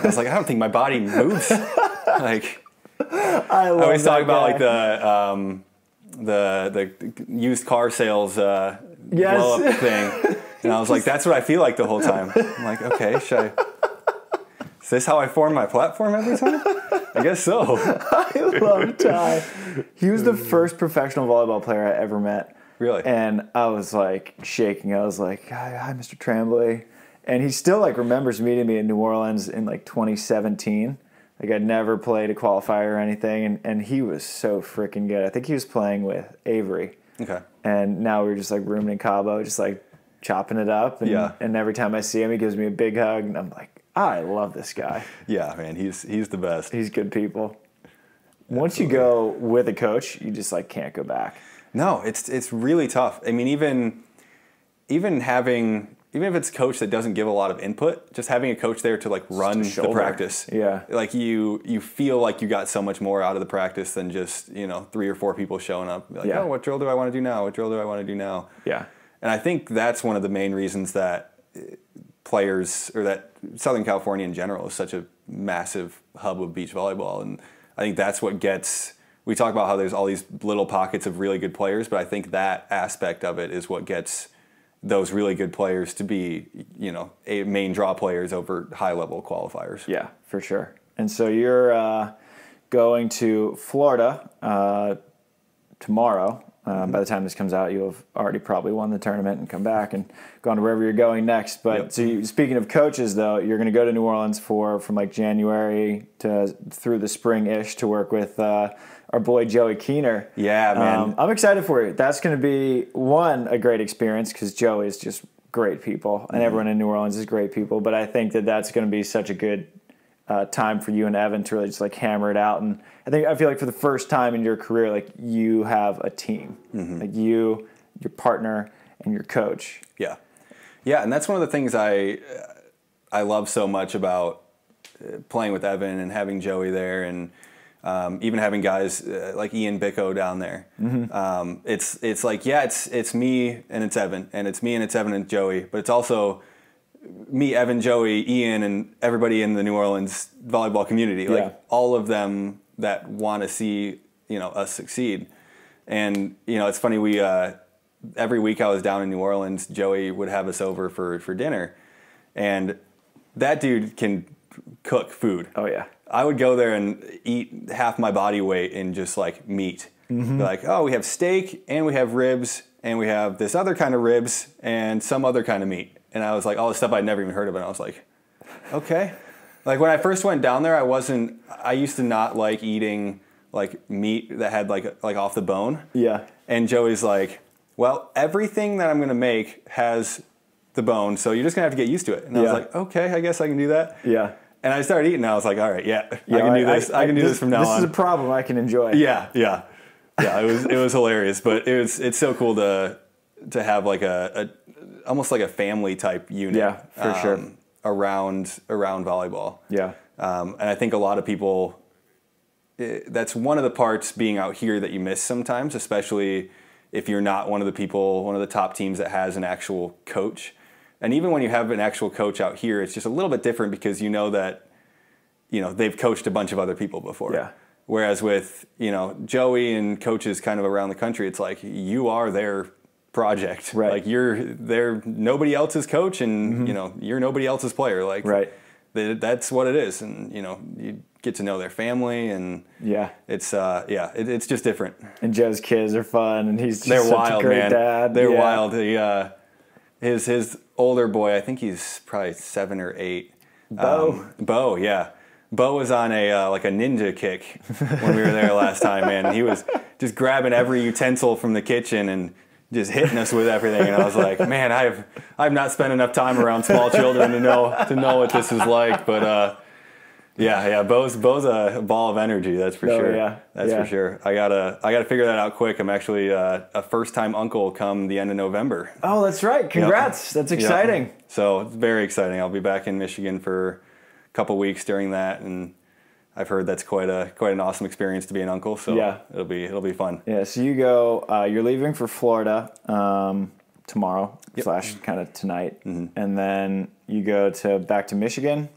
was like, I don't think my body moves. Like, I always talk about like the used car sales blow up thing, and I was like, that's what I feel like the whole time. I'm like, okay, is this how I form my platform every time? I guess so. I love Ty. He was the first professional volleyball player I ever met. Really? And I was like shaking. I was like, hi, Mr. Tremblay. And he still like remembers meeting me in New Orleans in like 2017. Like I'd never played a qualifier or anything. And he was so freaking good. I think he was playing with Avery. Okay. And now we were just like rooming in Cabo, just like chopping it up. And every time I see him, he gives me a big hug. And I'm like, I love this guy. Yeah, man, he's the best. He's good people. Once you go with a coach, you just like can't go back. No, it's really tough. I mean, even if it's a coach that doesn't give a lot of input, just having a coach there to like run the practice. Yeah. Like you feel like you got so much more out of the practice than just, 3 or 4 people showing up. Like, oh, what drill do I want to do now? What drill do I want to do now? Yeah. And I think that's one of the main reasons that players, or that Southern California in general is such a massive hub of beach volleyball. And I think that's what we talk about how there's all these little pockets of really good players, but I think that aspect of it is what gets those really good players to be, main draw players over high level qualifiers. Yeah, for sure. And so you're going to Florida tomorrow. By the time this comes out, you'll have already probably won the tournament and come back and gone to wherever you're going next. But so speaking of coaches, though, you're going to go to New Orleans from like January through the spring-ish to work with our boy Joey Keener. Yeah, man. I'm excited for you. That's going to be, a great experience because Joey is just great people, and everyone in New Orleans is great people. But I think that's going to be such a good time for you and Evan to really just like hammer it out. And I feel like for the first time in your career, like you have a team, like your partner and your coach. Yeah. Yeah. And that's one of the things I love so much about playing with Evan and having Joey there, and even having guys like Ian Bicco down there. It's like, it's me and it's Evan, and it's me and it's Evan and Joey, but it's also me, Evan, Joey, Ian, and everybody in the New Orleans volleyball community, like all of them that want to see, us succeed. And, it's funny, we, every week I was down in New Orleans, Joey would have us over for dinner, and that dude can cook food. Oh yeah. I would go there and eat half my body weight in just like meat. Like, oh, we have steak and we have ribs and we have this other kind of ribs and some other kind of meat. And I was like, all this stuff I'd never even heard of, and I was like, okay. Like when I first went down there, I used to not like eating like meat that had like off the bone. Yeah. And Joey's like, well, everything that I'm going to make has the bone, so you're just going to have to get used to it. And I was like, okay, I guess I can do that. Yeah. And I started eting, and I was like, all right, I can do this. I can do this from now on. This is a problem I can enjoy. Yeah. It was hilarious, but it's so cool to have like a almost like a family type unit. Yeah, for sure. Around volleyball. Yeah. And I think a lot of people, that's one of the parts being out here that you miss sometimes, especially if you're not one of the top teams that has an actual coach. And even when you have an actual coach out here, it's just a little bit different because you know that, they've coached a bunch of other people before. Yeah. Whereas with, Joey and coaches kind of around the country, it's like you are their project. Right. Like they're nobody else's coach and, you're nobody else's player. Like right. That's what it is. And, you get to know their family and it's it's just different. And Joe's kids are fun and he's just They're such wild, a great man. dad. They're wild. His older boy, I think he's probably 7 or 8. Bo, yeah. Bo was on a ninja kick when we were there last time, man. He was just grabbing every utensil from the kitchen and just hitting us with everything. And I was like, man, I've not spent enough time around small children to know what this is like. But Bo's a ball of energy, that's for sure. Yeah. That's for sure. I gotta figure that out quick. I'm actually a first-time uncle come the end of November. Oh, that's right. Congrats. Yep. That's exciting. Yep. So it's very exciting. I'll be back in Michigan for a couple weeks during that, and I've heard that's quite an awesome experience to be an uncle. So it'll be fun. Yeah. So you go. You're leaving for Florida tomorrow / kind of tonight, and then you go back to Michigan.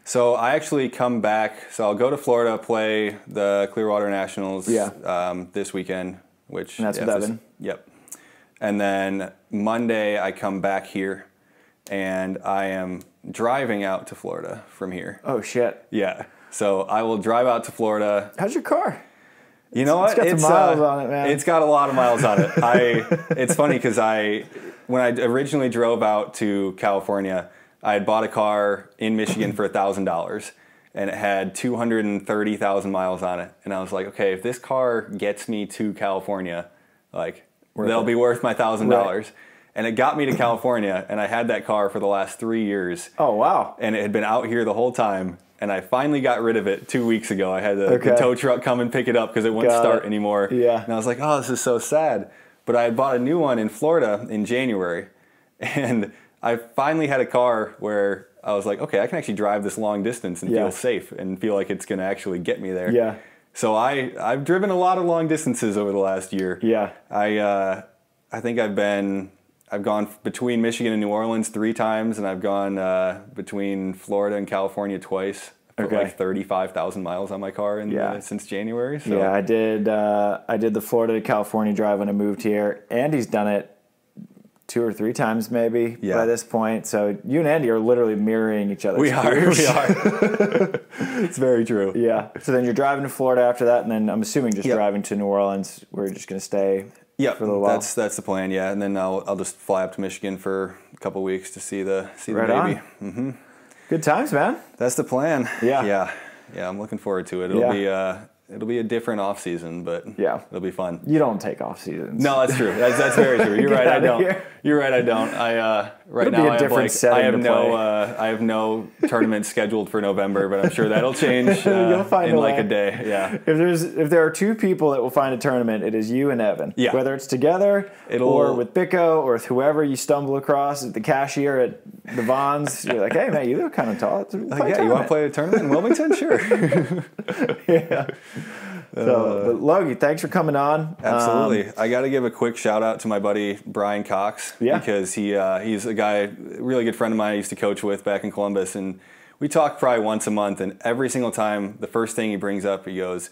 So I actually come back. So I'll go to Florida, play the Clearwater Nationals this weekend. And that's with Evan. Yep. And then Monday I come back here, and I am driving out to Florida from here. Oh shit. Yeah. So I will drive out to Florida. How's your car? You know what? It's got some miles on it, man. It's got a lot of miles on it. It's funny because when I originally drove out to California, I had bought a car in Michigan for $1,000, and it had 230,000 miles on it. And I was like, okay, if this car gets me to California, they'll be worth my $1,000. Right. And it got me to California, and I had that car for the last 3 years. Oh, wow. And it had been out here the whole time, and I finally got rid of it 2 weeks ago. I had the tow truck come and pick it up because it wouldn't start anymore. Yeah. And I was like, oh, this is so sad. But I had bought a new one in Florida in January, and I finally had a car where I was like, okay, I can actually drive this long distance and feel safe and feel like it's going to actually get me there. Yeah. So I've driven a lot of long distances over the last year. Yeah. I think I've gone between Michigan and New Orleans 3 times, and I've gone between Florida and California twice. I put like 35,000 miles on my car since January. So. Yeah, I did the Florida to California drive when I moved here. Andy's done it 2 or 3 times maybe by this point. So you and Andy are literally mirroring each other. We are. It's very true. Yeah. So then you're driving to Florida after that, and then I'm assuming just driving to New Orleans. We're just going to stay for a little while. That's the plan. Yeah, and then I'll just fly up to Michigan for a couple weeks to see the right baby. Mm-hmm. Good times, man. That's the plan. Yeah. I'm looking forward to it. It'll be a different off season, but it'll be fun. You don't take off seasons. No, that's true. That's very true. You're right. I don't. You're right. I don't. Right now I have no tournament scheduled for November, but I'm sure that'll change You'll find in a like way. a day. Yeah. If there are 2 people that will find a tournament, it is you and Evan. Yeah. Whether it's together or with Bicco or with whoever you stumble across at the cashier at the Vons, you're like, hey man, you look kind of tall. You want to play a tournament in Wilmington? Sure. Yeah. But Logie, thanks for coming on. Absolutely. I got to give a quick shout out to my buddy Brian Cox because he's a guy, a really good friend of mine I used to coach with back in Columbus, and we talk probably once a month, and every single time the first thing he brings up, he goes,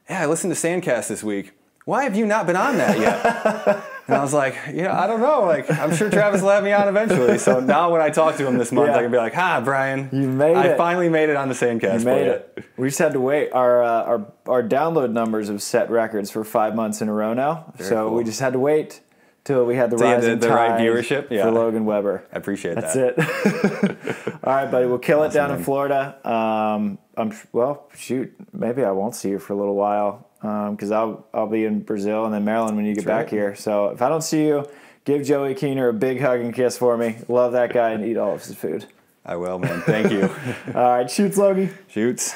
yeah, I listened to SANDCAST this week. Why have you not been on that yet? And I was like, I don't know. Like, I'm sure Travis will have me on eventually. So now when I talk to him this month, I can be like, Brian, you made it. I finally made it on the SANDCAST. You made it. We just had to wait. Our download numbers have set records for 5 months in a row now. Very cool. We just had to wait till we had the rising the right viewership for Logan Webber. I appreciate That's that. That's it. All right, buddy. We'll kill it down in Florida. Maybe I won't see you for a little while. because I'll be in Brazil and then Maryland when you get That's back here. So if I don't see you, give Joey Keener a big hug and kiss for me. Love that guy and eat all of his food. I will, man. Thank you. All right, shoots, Logie. Shoots.